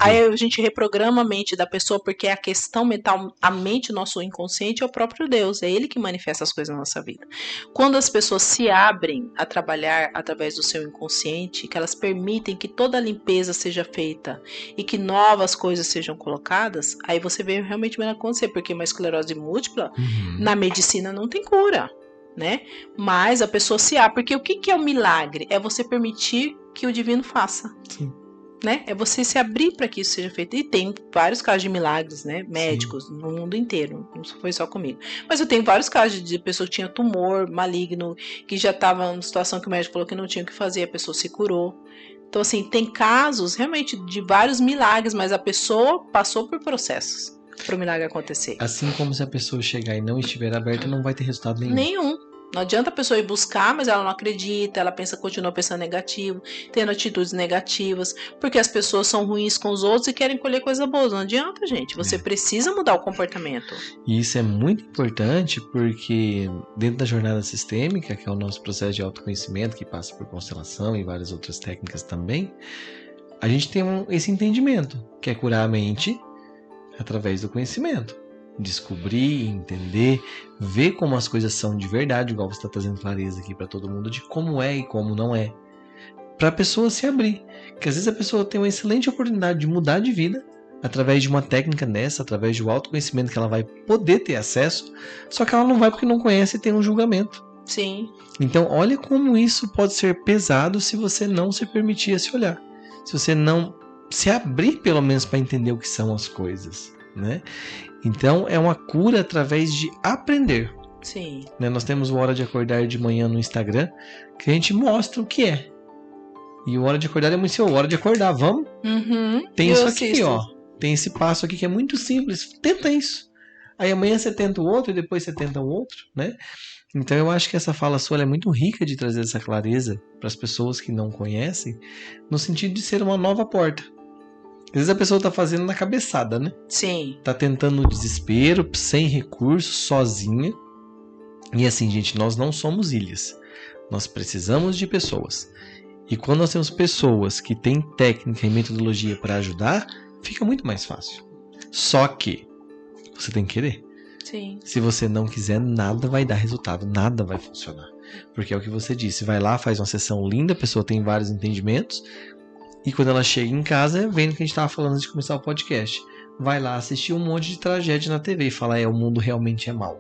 Aí a gente reprograma a mente da pessoa, porque a questão mental, a mente, o nosso inconsciente é o próprio Deus. É ele que manifesta as coisas na nossa vida. Quando as pessoas se abrem a trabalhar através do seu inconsciente, que elas permitem que toda a limpeza seja feita e que novas coisas sejam colocadas, aí você vê realmente o acontecer, porque uma esclerose múltipla, na medicina não tem cura. Né? Mas a pessoa se abre, porque o que é o milagre? É você permitir que o divino faça. Sim. né? É você se abrir para que isso seja feito. E tem vários casos de milagres, né? Médicos no mundo inteiro. Não foi só comigo. Mas eu tenho vários casos de pessoa que tinha tumor maligno, que já estava numa situação que o médico falou que não tinha o que fazer, a pessoa se curou. Então, assim, tem casos realmente de vários milagres, mas a pessoa passou por processos para o milagre acontecer. Assim como se a pessoa chegar e não estiver aberta, não vai ter resultado nenhum. Nenhum. Não adianta a pessoa ir buscar, mas ela não acredita, ela continua pensando negativo, tendo atitudes negativas, porque as pessoas são ruins com os outros e querem colher coisa boa. Não adianta, gente. Você precisa mudar o comportamento. E isso é muito importante porque dentro da jornada sistêmica, que é o nosso processo de autoconhecimento, que passa por constelação e várias outras técnicas também, a gente tem esse entendimento, que é curar a mente através do conhecimento. Descobrir, entender, ver como as coisas são de verdade, igual você está trazendo clareza aqui para todo mundo, de como é e como não é, para a pessoa se abrir. Porque às vezes a pessoa tem uma excelente oportunidade de mudar de vida através de uma técnica dessa, através do autoconhecimento que ela vai poder ter acesso, só que ela não vai porque não conhece e tem um julgamento. Sim. Então olha como isso pode ser pesado se você não se permitir a se olhar, se você não se abrir pelo menos para entender o que são as coisas, né? Então é uma cura através de aprender. Sim. Né? Nós temos o Hora de Acordar de manhã no Instagram, que a gente mostra o que é. E o Hora de Acordar é muito seu, Hora de Acordar, vamos? Tem isso aqui, ó. Tem esse passo aqui que é muito simples. Tenta isso. Aí amanhã você tenta o outro e depois você tenta o outro, né? Então eu acho que essa fala sua é muito rica de trazer essa clareza para as pessoas que não conhecem, no sentido de ser uma nova porta. Às vezes a pessoa tá fazendo na cabeçada, né? Sim. Tá tentando no desespero, sem recursos, sozinha. E assim, gente, nós não somos ilhas. Nós precisamos de pessoas. E quando nós temos pessoas que têm técnica e metodologia para ajudar, fica muito mais fácil. Só que você tem que querer. Sim. Se você não quiser, nada vai dar resultado, nada vai funcionar. Porque é o que você disse, vai lá, faz uma sessão linda, a pessoa tem vários entendimentos, e quando ela chega em casa, vendo o que a gente estava falando antes de começar o podcast, vai lá assistir um monte de tragédia na TV e fala, o mundo realmente é mau.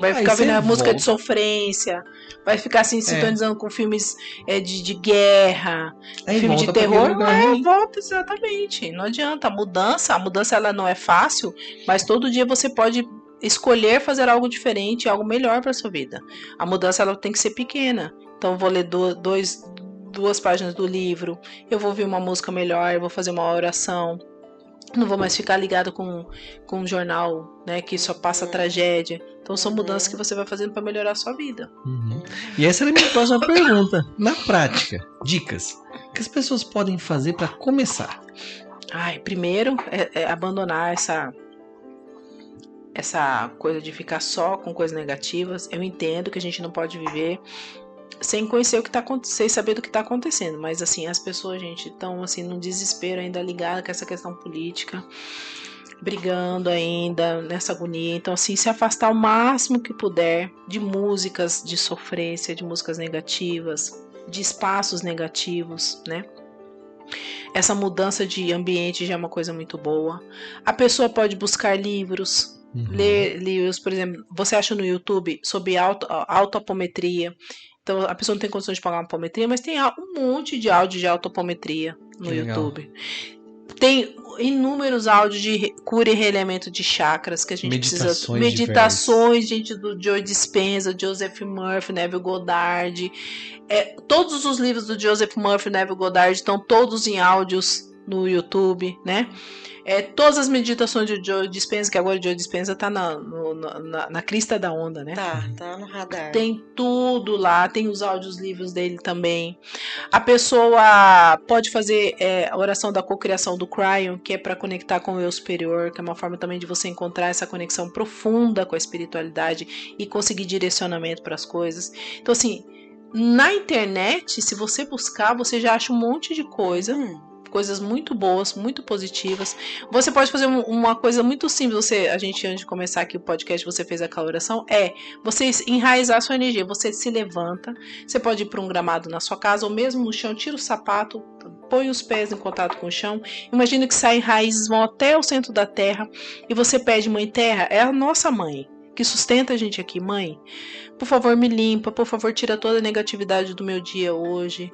Vai ficar vendo a música de sofrência, vai ficar assim, sintonizando com filmes de guerra, filme de terror. Volta, exatamente. Não adianta. A mudança ela não é fácil, mas todo dia você pode escolher fazer algo diferente, algo melhor para sua vida. A mudança ela tem que ser pequena. Então eu vou ler duas páginas do livro, eu vou ouvir uma música melhor, eu vou fazer uma oração. Não vou mais ficar ligado com um jornal, né, que só passa tragédia. Então são mudanças que você vai fazendo para melhorar a sua vida. E essa era a minha próxima pergunta. Na prática, dicas que as pessoas podem fazer para começar? Primeiro é abandonar essa coisa de ficar só com coisas negativas. Eu entendo que a gente não pode viver sem conhecer o que tá acontecendo, sem saber do que tá acontecendo, mas assim, as pessoas, gente, estão assim num desespero ainda ligado com essa questão política, brigando ainda nessa agonia. Então assim, se afastar o máximo que puder de músicas de sofrência, de músicas negativas, de espaços negativos, né? Essa mudança de ambiente já é uma coisa muito boa. A pessoa pode buscar livros, ler livros, por exemplo, você acha no YouTube sobre autoapometria. Então a pessoa não tem condições de pagar uma apometria, mas tem um monte de áudio de autoapometria no YouTube. Tem inúmeros áudios de cura e realinhamento de chakras que a gente precisa. Meditações, gente, do Joe Dispenza, Joseph Murphy, Neville Goddard. Todos os livros do Joseph Murphy e Neville Goddard estão todos em áudios no YouTube, né? Todas as meditações de Joe Dispenza, que agora o Joe Dispenza tá na crista da onda, né? Tá no radar. Tem tudo lá, tem os áudios livros dele também. A pessoa pode fazer a oração da cocriação do Cryon, que é para conectar com o eu superior, que é uma forma também de você encontrar essa conexão profunda com a espiritualidade e conseguir direcionamento para as coisas. Então assim, na internet, se você buscar, você já acha um monte de coisa. Coisas muito boas, muito positivas. Você pode fazer uma coisa muito simples. Antes de começar aqui o podcast, você fez aquela oração. Você enraizar a sua energia. Você se levanta. Você pode ir para um gramado na sua casa ou mesmo no chão. Tira o sapato, põe os pés em contato com o chão. Imagina que saem raízes, vão até o centro da terra. E você pede, Mãe Terra, é a nossa mãe que sustenta a gente aqui, Mãe. Por favor, me limpa. Por favor, tira toda a negatividade do meu dia hoje.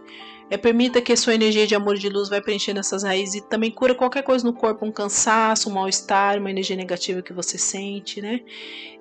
Permita que a sua energia de amor e de luz vai preenchendo essas raízes e também cura qualquer coisa no corpo, um cansaço, um mal-estar, uma energia negativa que você sente, né?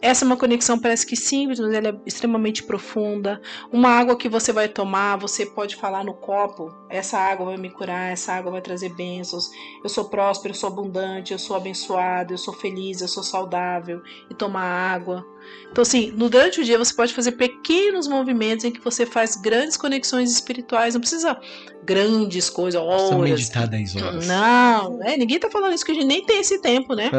Essa é uma conexão, parece que simples, mas ela é extremamente profunda. Uma água que você vai tomar, você pode falar no copo, essa água vai me curar, essa água vai trazer bênçãos, eu sou próspero, eu sou abundante, eu sou abençoado, eu sou feliz, eu sou saudável, e tomar água. Então, assim, durante o dia você pode fazer pequenos movimentos em que você faz grandes conexões espirituais. Não precisa grandes coisas, horas. Precisa meditar 10 horas. Não, ninguém tá falando isso, que a gente nem tem esse tempo, né?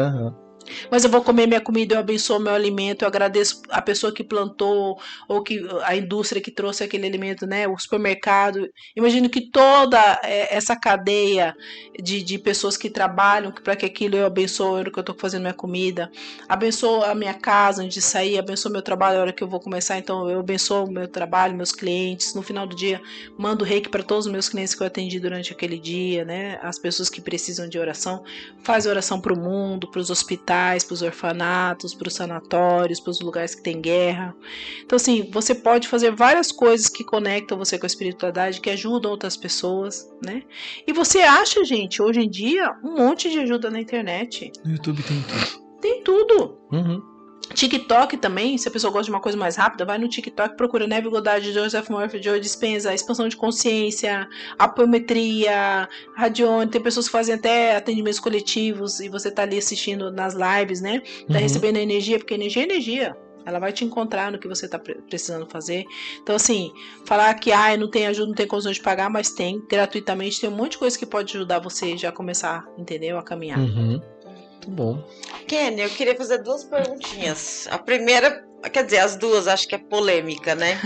Mas eu vou comer minha comida, eu abençoo meu alimento, eu agradeço a pessoa que plantou, ou que a indústria que trouxe aquele alimento, né? O supermercado. Imagino que toda essa cadeia de pessoas que trabalham para que aquilo eu abençoo a hora que eu estou fazendo minha comida, abençoo a minha casa antes de sair, abençoo meu trabalho a hora que eu vou começar, então eu abençoo o meu trabalho, meus clientes. No final do dia, mando reiki para todos os meus clientes que eu atendi durante aquele dia, né? As pessoas que precisam de oração, faz oração para o mundo, para os hospitais, para os orfanatos, para os sanatórios, para os lugares que tem guerra. Então, assim, você pode fazer várias coisas que conectam você com a espiritualidade, que ajudam outras pessoas, né? E você acha, gente, hoje em dia, um monte de ajuda na internet. No YouTube tem tudo. Tem tudo. Uhum. TikTok também, se a pessoa gosta de uma coisa mais rápida, vai no TikTok, procura Neville Goddard, Joseph Murphy, Joe Dispenza, expansão de consciência, apometria, radiônica. Tem pessoas que fazem até atendimentos coletivos e você tá ali assistindo nas lives, né? Tá recebendo energia, porque energia é energia. Ela vai te encontrar no que você tá precisando fazer. Então, assim, falar que não tem ajuda, não tem condições de pagar, mas tem, gratuitamente, tem um monte de coisa que pode ajudar você já a começar, entendeu? A caminhar. Muito bom. Kenny, eu queria fazer 2 perguntinhas. A primeira, quer dizer, as duas acho que é polêmica, né?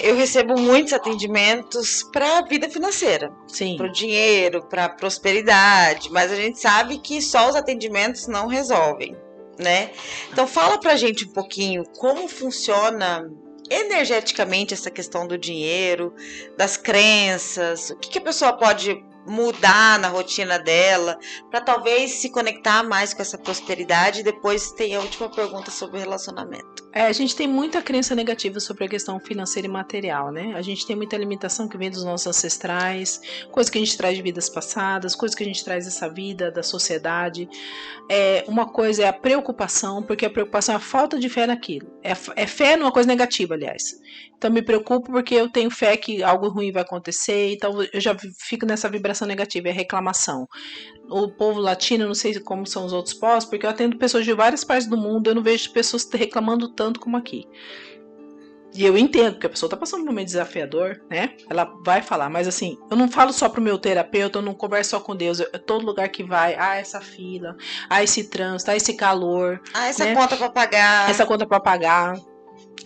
Eu recebo muitos atendimentos para a vida financeira. Sim. Para o dinheiro, para a prosperidade, mas a gente sabe que só os atendimentos não resolvem, né? Então fala pra gente um pouquinho como funciona energeticamente essa questão do dinheiro, das crenças, o que a pessoa pode mudar na rotina dela para talvez se conectar mais com essa prosperidade. E depois tem a última pergunta sobre o relacionamento. A gente tem muita crença negativa sobre a questão financeira e material, né? A gente tem muita limitação que vem dos nossos ancestrais, coisas que a gente traz de vidas passadas, coisas que a gente traz dessa vida, da sociedade. Uma coisa é a preocupação, porque a preocupação é a falta de fé naquilo. É fé numa coisa negativa, aliás. Então me preocupo porque eu tenho fé que algo ruim vai acontecer, então eu já fico nessa vibração negativa, é reclamação. O povo latino, não sei como são os outros povos, porque eu atendo pessoas de várias partes do mundo, eu não vejo pessoas reclamando tanto como aqui. E eu entendo, porque a pessoa tá passando por um momento desafiador, né? Ela vai falar, mas assim, eu não falo só pro meu terapeuta, eu não converso só com Deus, todo lugar que vai, essa fila, esse trânsito, esse calor. Essa né? conta pra pagar. Essa conta pra pagar.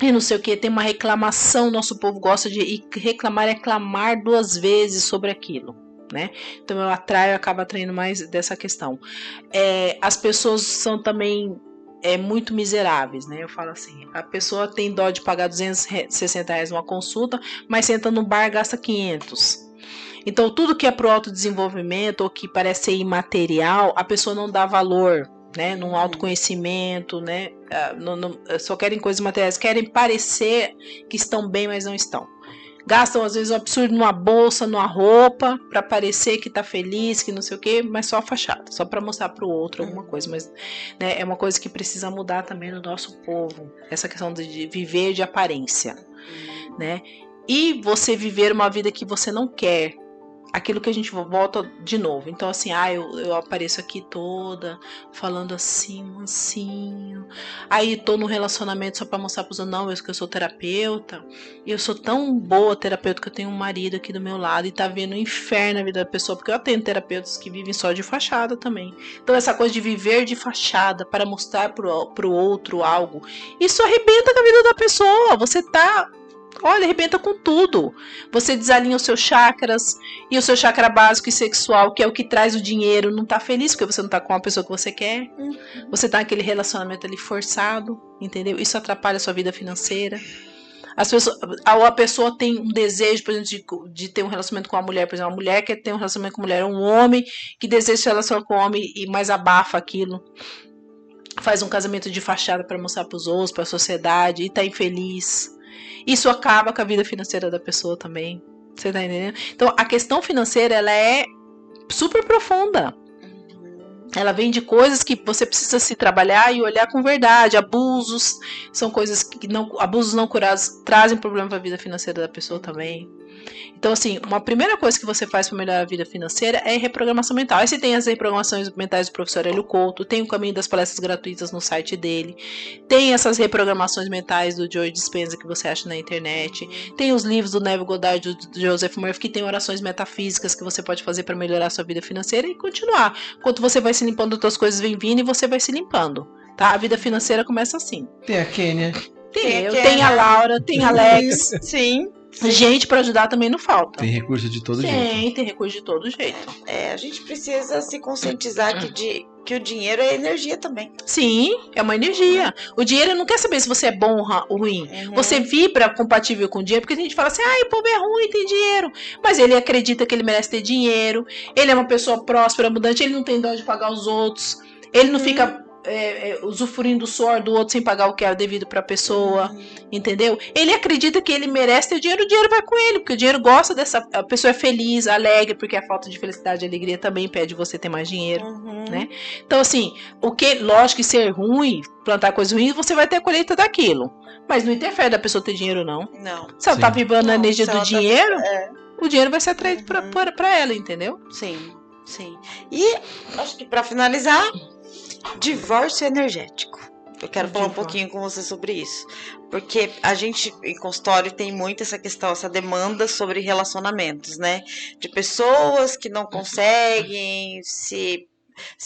E não sei o que, tem uma reclamação, nosso povo gosta de reclamar, é clamar 2 vezes sobre aquilo, né? Então eu acabo atraindo mais dessa questão. As pessoas são também muito miseráveis, né? Eu falo assim, a pessoa tem dó de pagar R$260 numa consulta, mas senta no bar gasta 500. Então tudo que é pro autodesenvolvimento ou que parece ser imaterial, a pessoa não dá valor, né, num autoconhecimento, né, só querem coisas materiais, querem parecer que estão bem, mas não estão. Gastam às vezes um absurdo numa bolsa, numa roupa, para parecer que tá feliz, que não sei o que, mas só a fachada, só para mostrar para o outro alguma coisa, mas né, é uma coisa que precisa mudar também no nosso povo, essa questão de viver de aparência, né, e você viver uma vida que você não quer, aquilo que a gente volta de novo. Então, assim, eu apareço aqui toda, falando assim, mansinho. Aí tô no relacionamento só pra mostrar pros outros, não, eu sou terapeuta. E eu sou tão boa terapeuta que eu tenho um marido aqui do meu lado e tá vendo o inferno na vida da pessoa, porque eu tenho terapeutas que vivem só de fachada também. Então, essa coisa de viver de fachada para mostrar pro outro algo, isso arrebenta com a vida da pessoa. Você tá... Olha, arrebenta com tudo. Você desalinha os seus chakras, e o seu chakra básico e sexual, que é o que traz o dinheiro, não tá feliz porque você não tá com a pessoa que você quer. Você tá naquele relacionamento ali forçado, entendeu? Isso atrapalha a sua vida financeira. A pessoa tem um desejo, por exemplo, de ter um relacionamento com uma mulher. Por exemplo, uma mulher quer ter um relacionamento com uma mulher, um homem que deseja se relacionar com um homem e mais abafa aquilo. faz um casamento de fachada para mostrar para os outros, para a sociedade, e tá infeliz. Isso acaba com a vida financeira da pessoa também. Você tá entendendo? Então, a questão financeira, ela é super profunda. Ela vem de coisas que você precisa se trabalhar e olhar com verdade. Abusos são coisas que abusos não curados trazem problema para a vida financeira da pessoa também. Então, assim, uma primeira coisa que você faz para melhorar a vida financeira é reprogramação mental. Aí você tem as reprogramações mentais do professor Hélio Couto, tem o caminho das palestras gratuitas no site dele, tem essas reprogramações mentais do Joe Dispenza que você acha na internet, tem os livros do Neville Goddard e do Joseph Murphy, que tem orações metafísicas que você pode fazer para melhorar a sua vida financeira e continuar. Enquanto você vai se limpando, outras coisas vêm vindo e você vai se limpando, tá? A vida financeira começa assim. Tem a Kênia. Tem a Laura, tem a Alex. Sim. Gente pra ajudar também não falta. Tem recurso de todo jeito. Tem recurso de todo jeito. A gente precisa se conscientizar que o dinheiro é energia também. Sim, é uma energia. O dinheiro não quer saber se você é bom ou ruim. Você vibra compatível com o dinheiro, porque a gente fala assim, o povo é ruim, tem dinheiro. Mas ele acredita que ele merece ter dinheiro. Ele é uma pessoa próspera, abundante, ele não tem dó de pagar os outros. Ele não fica usufruindo do suor do outro sem pagar o que é devido para a pessoa, entendeu? Ele acredita que ele merece ter dinheiro, o dinheiro vai com ele, porque o dinheiro gosta a pessoa é feliz, alegre, porque a falta de felicidade e alegria também pede você ter mais dinheiro, né? Então, assim, lógico que ser ruim, plantar coisas ruins, você vai ter a colheita daquilo, mas não interfere da pessoa ter dinheiro, não. Não. Se ela tá vibrando a energia do dinheiro, o dinheiro vai ser atraído para ela, entendeu? Sim. E acho que para finalizar, divórcio energético. Eu quero falar um pouquinho com você sobre isso. Porque a gente, em consultório, tem muito essa questão, essa demanda sobre relacionamentos, né? De pessoas que não conseguem se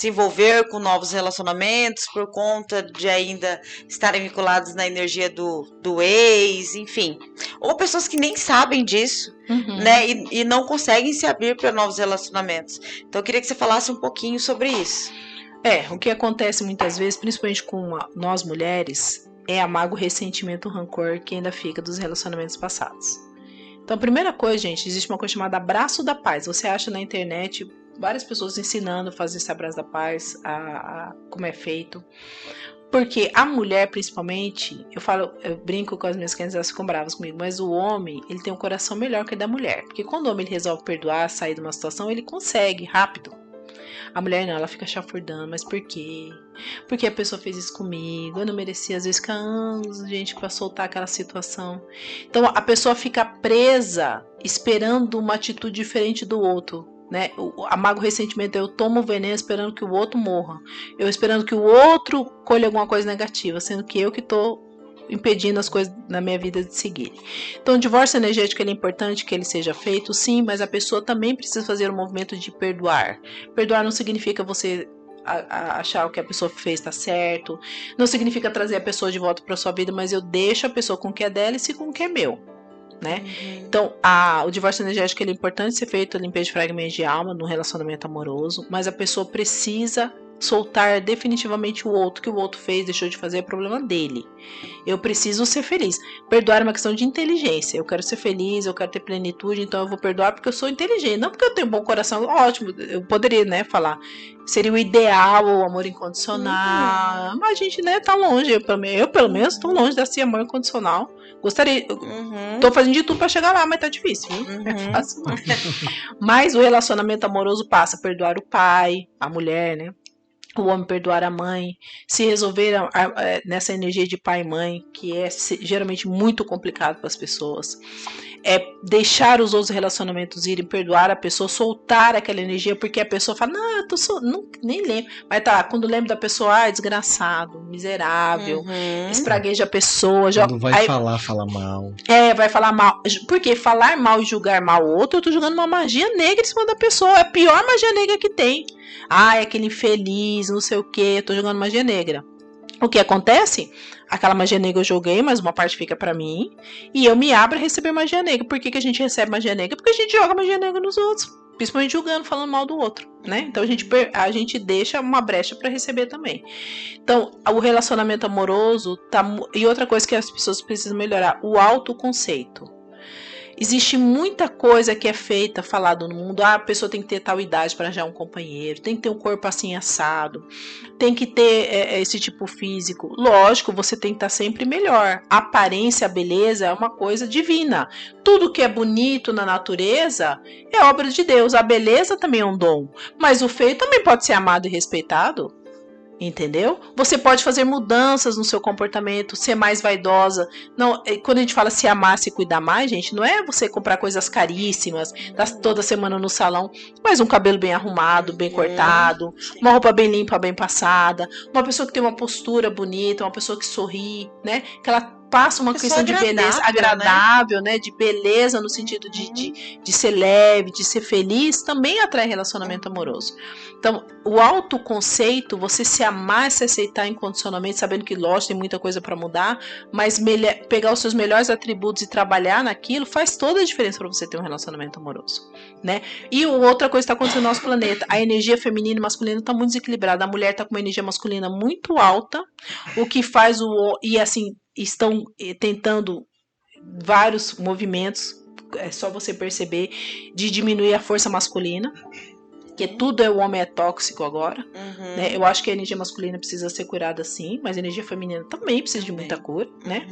envolver com novos relacionamentos por conta de ainda estarem vinculados na energia do ex, enfim. Ou pessoas que nem sabem disso, né? E não conseguem se abrir para novos relacionamentos. Então, eu queria que você falasse um pouquinho sobre isso. O que acontece muitas vezes, principalmente com nós mulheres, é amargo ressentimento, rancor que ainda fica dos relacionamentos passados. Então, a primeira coisa, gente, existe uma coisa chamada abraço da paz. Você acha na internet várias pessoas ensinando a fazer esse abraço da paz, como é feito. Porque a mulher, principalmente, eu brinco com as minhas clientes, elas ficam bravas comigo, mas o homem, ele tem um coração melhor que o da mulher. Porque quando o homem ele resolve perdoar, sair de uma situação, ele consegue, rápido. A mulher não, ela fica chafurdando, mas por quê? Porque a pessoa fez isso comigo, eu não merecia, às vezes, ficar anos, gente, pra soltar aquela situação. Então, a pessoa fica presa, esperando uma atitude diferente do outro, né? O amargo ressentimento é eu tomo veneno esperando que o outro morra. Eu esperando que o outro colhe alguma coisa negativa, sendo que eu que tô impedindo as coisas na minha vida de seguir. Então, o divórcio energético é importante que ele seja feito, sim, mas a pessoa também precisa fazer um movimento de perdoar. Perdoar não significa você achar o que a pessoa fez está certo, não significa trazer a pessoa de volta para sua vida, mas eu deixo a pessoa com o que é dela e sigo com o que é meu, né? Então, o divórcio energético ele é importante ser feito, a limpeza de fragmentos de alma no relacionamento amoroso, mas a pessoa precisa soltar definitivamente o outro, que o outro fez, deixou de fazer, é problema dele. Eu preciso ser feliz. Perdoar é uma questão de inteligência. Eu quero ser feliz, eu quero ter plenitude, então eu vou perdoar porque eu sou inteligente, não porque eu tenho um bom coração. Ótimo, eu poderia, né, falar. Seria o ideal, o amor incondicional. Mas a gente, né, tá longe. Eu pelo menos, tô longe desse amor incondicional. Gostaria. Tô fazendo de tudo pra chegar lá, mas tá difícil, viu? É fácil, não. Mas o relacionamento amoroso passa a perdoar o pai, a mulher, né? O homem perdoar a mãe, se resolver nessa energia de pai e mãe, que é geralmente muito complicado para as pessoas, é deixar os outros relacionamentos irem, perdoar a pessoa, soltar aquela energia, porque a pessoa fala, não, nem lembro, mas tá, quando lembro da pessoa, desgraçado, miserável, espragueja a pessoa, quando vai falar, fala mal. Vai falar mal, porque falar mal e julgar mal o outro, eu tô jogando uma magia negra em cima da pessoa, é a pior magia negra que tem. É aquele infeliz, não sei o que, eu tô jogando magia negra. O que acontece? Aquela magia negra eu joguei, mas uma parte fica pra mim, e eu me abro a receber magia negra. Por que a gente recebe magia negra? Porque a gente joga magia negra nos outros, principalmente julgando, falando mal do outro, né? Então a gente deixa uma brecha pra receber também. Então, o relacionamento amoroso e outra coisa que as pessoas precisam melhorar, o autoconceito. Existe muita coisa que é feita, falado no mundo. A pessoa tem que ter tal idade para arranjar um companheiro, tem que ter um corpo assim assado, tem que ter esse tipo físico. Lógico, você tem que estar sempre melhor. A aparência, a beleza é uma coisa divina. Tudo que é bonito na natureza é obra de Deus. A beleza também é um dom, mas o feio também pode ser amado e respeitado. Entendeu? Você pode fazer mudanças no seu comportamento, ser mais vaidosa. Não, quando a gente fala se amar, se cuidar mais, gente, não é você comprar coisas caríssimas, toda semana no salão, mas um cabelo bem arrumado, bem cortado, uma roupa bem limpa, bem passada, uma pessoa que tem uma postura bonita, uma pessoa que sorri, né? Que ela passa uma questão de beleza agradável, né? De beleza no sentido de ser leve, de ser feliz, também atrai relacionamento amoroso. Então, o autoconceito, você se amar, se aceitar incondicionalmente, sabendo que, lógico, tem muita coisa para mudar, mas pegar os seus melhores atributos e trabalhar naquilo faz toda a diferença para você ter um relacionamento amoroso, né? E outra coisa que está acontecendo no nosso planeta, a energia feminina e masculina está muito desequilibrada. A mulher está com uma energia masculina muito alta, o que faz e assim, estão tentando vários movimentos, é só você perceber, de diminuir a força masculina, que tudo o homem é tóxico agora, né? Eu acho que a energia masculina precisa ser curada sim, mas a energia feminina também precisa de muita cura, né?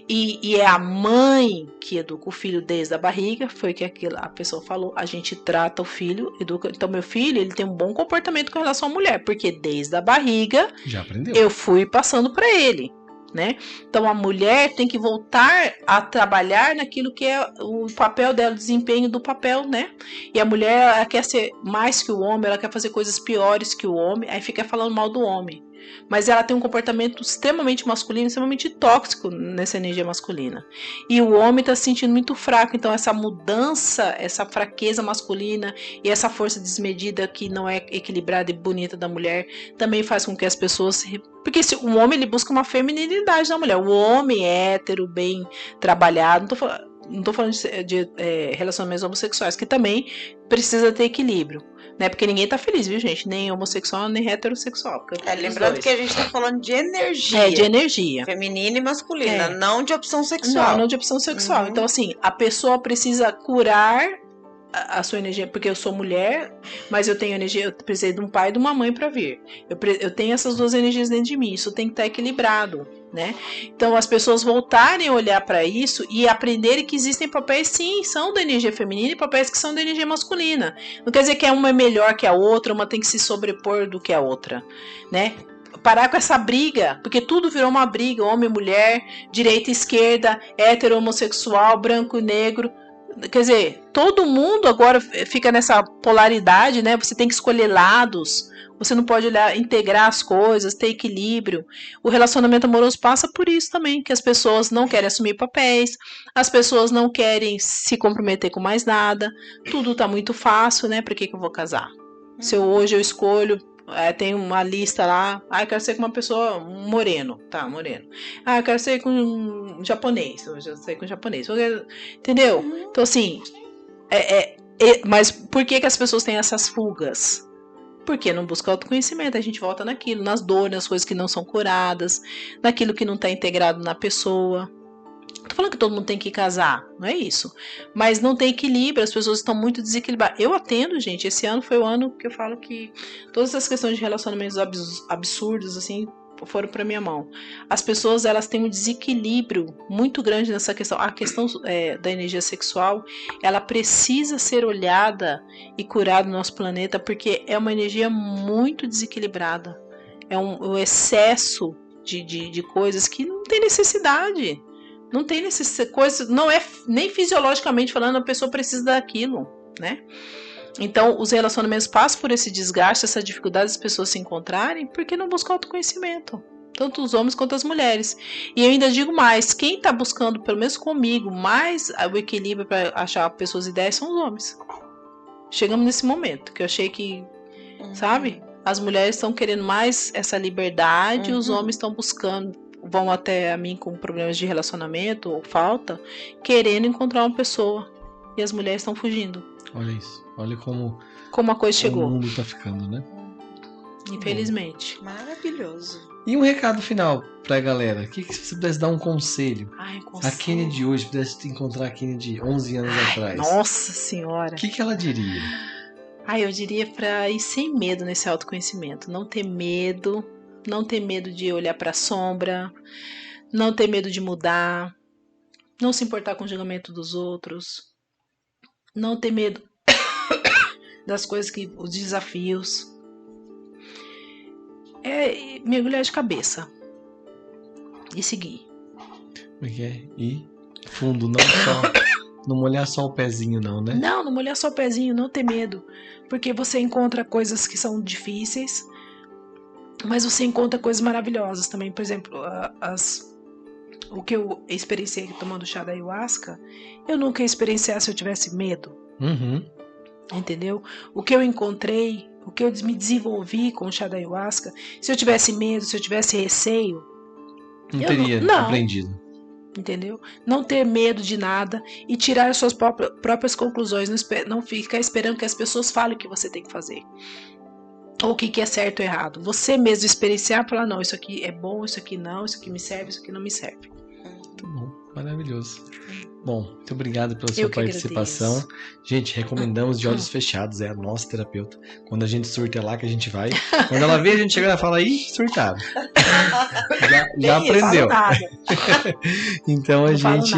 E é a mãe que educa o filho desde a barriga, foi o que a pessoa falou, a gente trata o filho, educa, então meu filho, ele tem um bom comportamento com relação à mulher, porque desde a barriga, já aprendeu. Eu fui passando para ele. Né? Então a mulher tem que voltar a trabalhar naquilo que é o papel dela, o desempenho do papel, né? E a mulher, ela quer ser mais que o homem, ela quer fazer coisas piores que o homem, aí fica falando mal do homem. Mas ela tem um comportamento extremamente masculino, extremamente tóxico nessa energia masculina. E o homem está se sentindo muito fraco. Então essa mudança, essa fraqueza masculina e essa força desmedida que não é equilibrada e bonita da mulher também faz com que as pessoas... Porque o homem, ele busca uma feminilidade da mulher. O homem hétero, bem trabalhado, não tô falando de relacionamentos homossexuais, que também precisa ter equilíbrio. Né? Porque ninguém tá feliz, viu, gente? Nem homossexual, nem heterossexual. Lembrando que a gente tá falando de energia. De energia. Feminina e masculina, não de opção sexual. Não de opção sexual. Então, assim, a pessoa precisa curar a sua energia, porque eu sou mulher, mas eu tenho energia, eu precisei de um pai e de uma mãe para vir. Eu tenho essas duas energias dentro de mim, isso tem que estar equilibrado, né? Então as pessoas voltarem a olhar para isso e aprenderem que existem papéis, sim, são da energia feminina e papéis que são da energia masculina. Não quer dizer que uma é melhor que a outra, uma tem que se sobrepor do que a outra, né? Parar com essa briga, porque tudo virou uma briga, homem e mulher, direita e esquerda, hétero, homossexual, branco e negro. Quer dizer, todo mundo agora fica nessa polaridade, né? Você tem que escolher lados, você não pode integrar as coisas, ter equilíbrio. O relacionamento amoroso passa por isso também, que as pessoas não querem assumir papéis, as pessoas não querem se comprometer com mais nada, tudo tá muito fácil, né? Por que eu vou casar? Se hoje eu escolho... tem uma lista lá. Eu quero ser com uma pessoa moreno. Tá, moreno. Eu quero ser com um japonês. Eu já sei com um japonês. Entendeu? Então, assim. Mas por que as pessoas têm essas fugas? Porque não busca autoconhecimento. A gente volta naquilo, nas dores, nas coisas que não são curadas, naquilo que não está integrado na pessoa. Tô falando que todo mundo tem que casar, não é isso. Mas não tem equilíbrio, as pessoas estão muito desequilibradas. Eu atendo, gente, esse ano foi o ano que eu falo que todas essas questões de relacionamentos absurdos, assim, foram para minha mão. As pessoas, elas têm um desequilíbrio muito grande nessa questão. A questão da energia sexual, ela precisa ser olhada e curada no nosso planeta, porque é uma energia muito desequilibrada. É um excesso de coisas que não tem necessidade. Não tem coisa, não é nem fisiologicamente falando, a pessoa precisa daquilo, né? Então, os relacionamentos passam por esse desgaste, essa dificuldade das pessoas se encontrarem, porque não buscam autoconhecimento, tanto os homens quanto as mulheres. E eu ainda digo mais, quem está buscando, pelo menos comigo, mais o equilíbrio para achar pessoas ideias são os homens. Chegamos nesse momento, que eu achei que, sabe? As mulheres estão querendo mais essa liberdade, os homens estão buscando, vão até a mim com problemas de relacionamento ou falta, querendo encontrar uma pessoa. E as mulheres estão fugindo. Olha isso. Olha como a coisa chegou. O mundo tá ficando, né? Infelizmente. Maravilhoso. E um recado final pra galera. O que você pudesse dar um conselho? Ai, A Kênia de hoje, pudesse encontrar a Kênia de 11 anos atrás. Nossa Senhora. O que ela diria? Eu diria pra ir sem medo nesse autoconhecimento. Não ter medo. Não ter medo de olhar pra sombra. Não ter medo de mudar. Não se importar com o julgamento dos outros. Não ter medo das coisas os desafios. É mergulhar de cabeça. E seguir. Como é que é? E fundo, não molhar só o pezinho não, né? Não molhar só o pezinho, não ter medo. Porque você encontra coisas que são difíceis, mas você encontra coisas maravilhosas também. Por exemplo, o que eu experienciei tomando chá da ayahuasca, eu nunca ia experienciar se eu tivesse medo. Uhum. Entendeu? O que eu encontrei, o que eu me desenvolvi com o chá da ayahuasca, se eu tivesse medo, se eu tivesse receio, não teria aprendido. Entendeu? Não ter medo de nada e tirar as suas próprias conclusões, não ficar esperando que as pessoas falem o que você tem que fazer. Ou o que é certo ou errado. Você mesmo experienciar e falar, não, isso aqui é bom, isso aqui não, isso aqui me serve, isso aqui não me serve. Muito bom, maravilhoso. Bom, muito obrigado pela sua participação. Gente, recomendamos de olhos fechados, é a nossa terapeuta. Quando a gente surta é lá que a gente vai. Quando ela vê, a gente chega e fala, ih, surtado. já aprendeu. Então a gente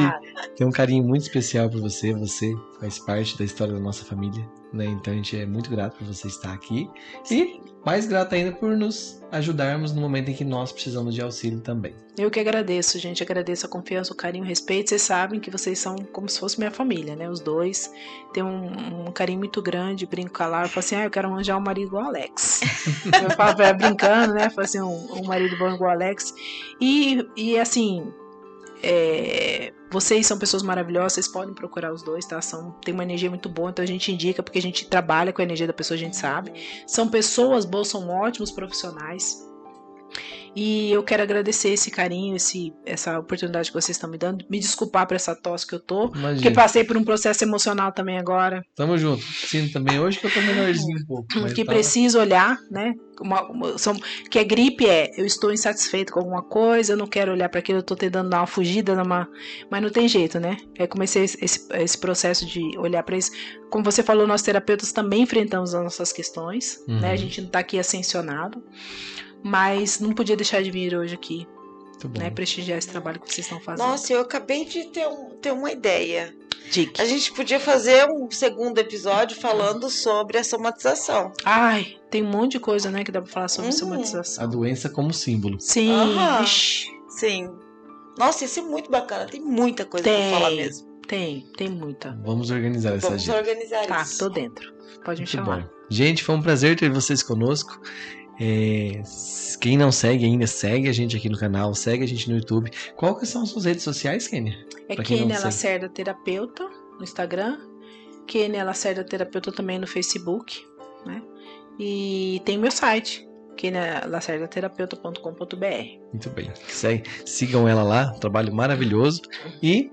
tem um carinho muito especial por você. Você faz parte da história da nossa família, né? Então a gente é muito grato por você estar aqui. E mais grato ainda por nos ajudarmos no momento em que nós precisamos de auxílio também. Eu que agradeço, gente. Agradeço a confiança, o carinho, o respeito. Vocês sabem que vocês são como se fosse minha família, né? Os dois têm um carinho muito grande. Brinco com a Lara. Eu falo assim, eu quero arranjar um marido igual o Alex. Eu falo pra ela brincando, né? Eu falo assim, um marido bom igual o Alex. E assim, vocês são pessoas maravilhosas. Vocês podem procurar os dois, tá? Tem uma energia muito boa, então a gente indica, porque a gente trabalha com a energia da pessoa, a gente sabe. São pessoas boas, são ótimos profissionais. E eu quero agradecer esse carinho, essa oportunidade que vocês estão me dando. Me desculpar por essa tosse que eu tô. Imagina. Porque passei por um processo emocional também agora. Tamo junto. Sinto também hoje que eu tô menorzinho um pouco. Que preciso olhar, né? Que a gripe eu estou insatisfeito com alguma coisa, eu não quero olhar para aquilo, eu tô tentando dar uma fugida, mas não tem jeito, né? Comecei esse processo de olhar para isso. Como você falou, nós terapeutas também enfrentamos as nossas questões, né? A gente não tá aqui ascensionado. Mas não podia deixar de vir hoje aqui, né, prestigiar esse trabalho que vocês estão fazendo. Nossa, eu acabei de ter uma ideia. Dique. A gente podia fazer um segundo episódio falando sobre a somatização. Ai, tem um monte de coisa, né, que dá pra falar sobre somatização. A doença como símbolo. Sim. Sim. Nossa, isso é muito bacana. Tem muita coisa pra falar mesmo. Tem muita. Vamos organizar essa agenda. Vamos organizar tá, isso. Tá, tô dentro. Pode me chamar. Bom. Gente, foi um prazer ter vocês conosco. Quem não segue ainda, segue a gente aqui no canal, segue a gente no YouTube. Qual que são as suas redes sociais, Kênia? Kênia Lacerda Terapeuta no Instagram, Kênia Lacerda Terapeuta também no Facebook, né? E tem meu site, kenialacerdaterapeuta.com.br. Muito bem, sigam ela lá, um trabalho maravilhoso. E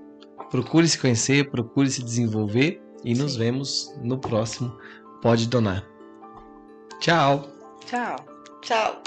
procure se conhecer, procure se desenvolver. E nos vemos no próximo Pode Donar. Tchau! Tchau! Tchau!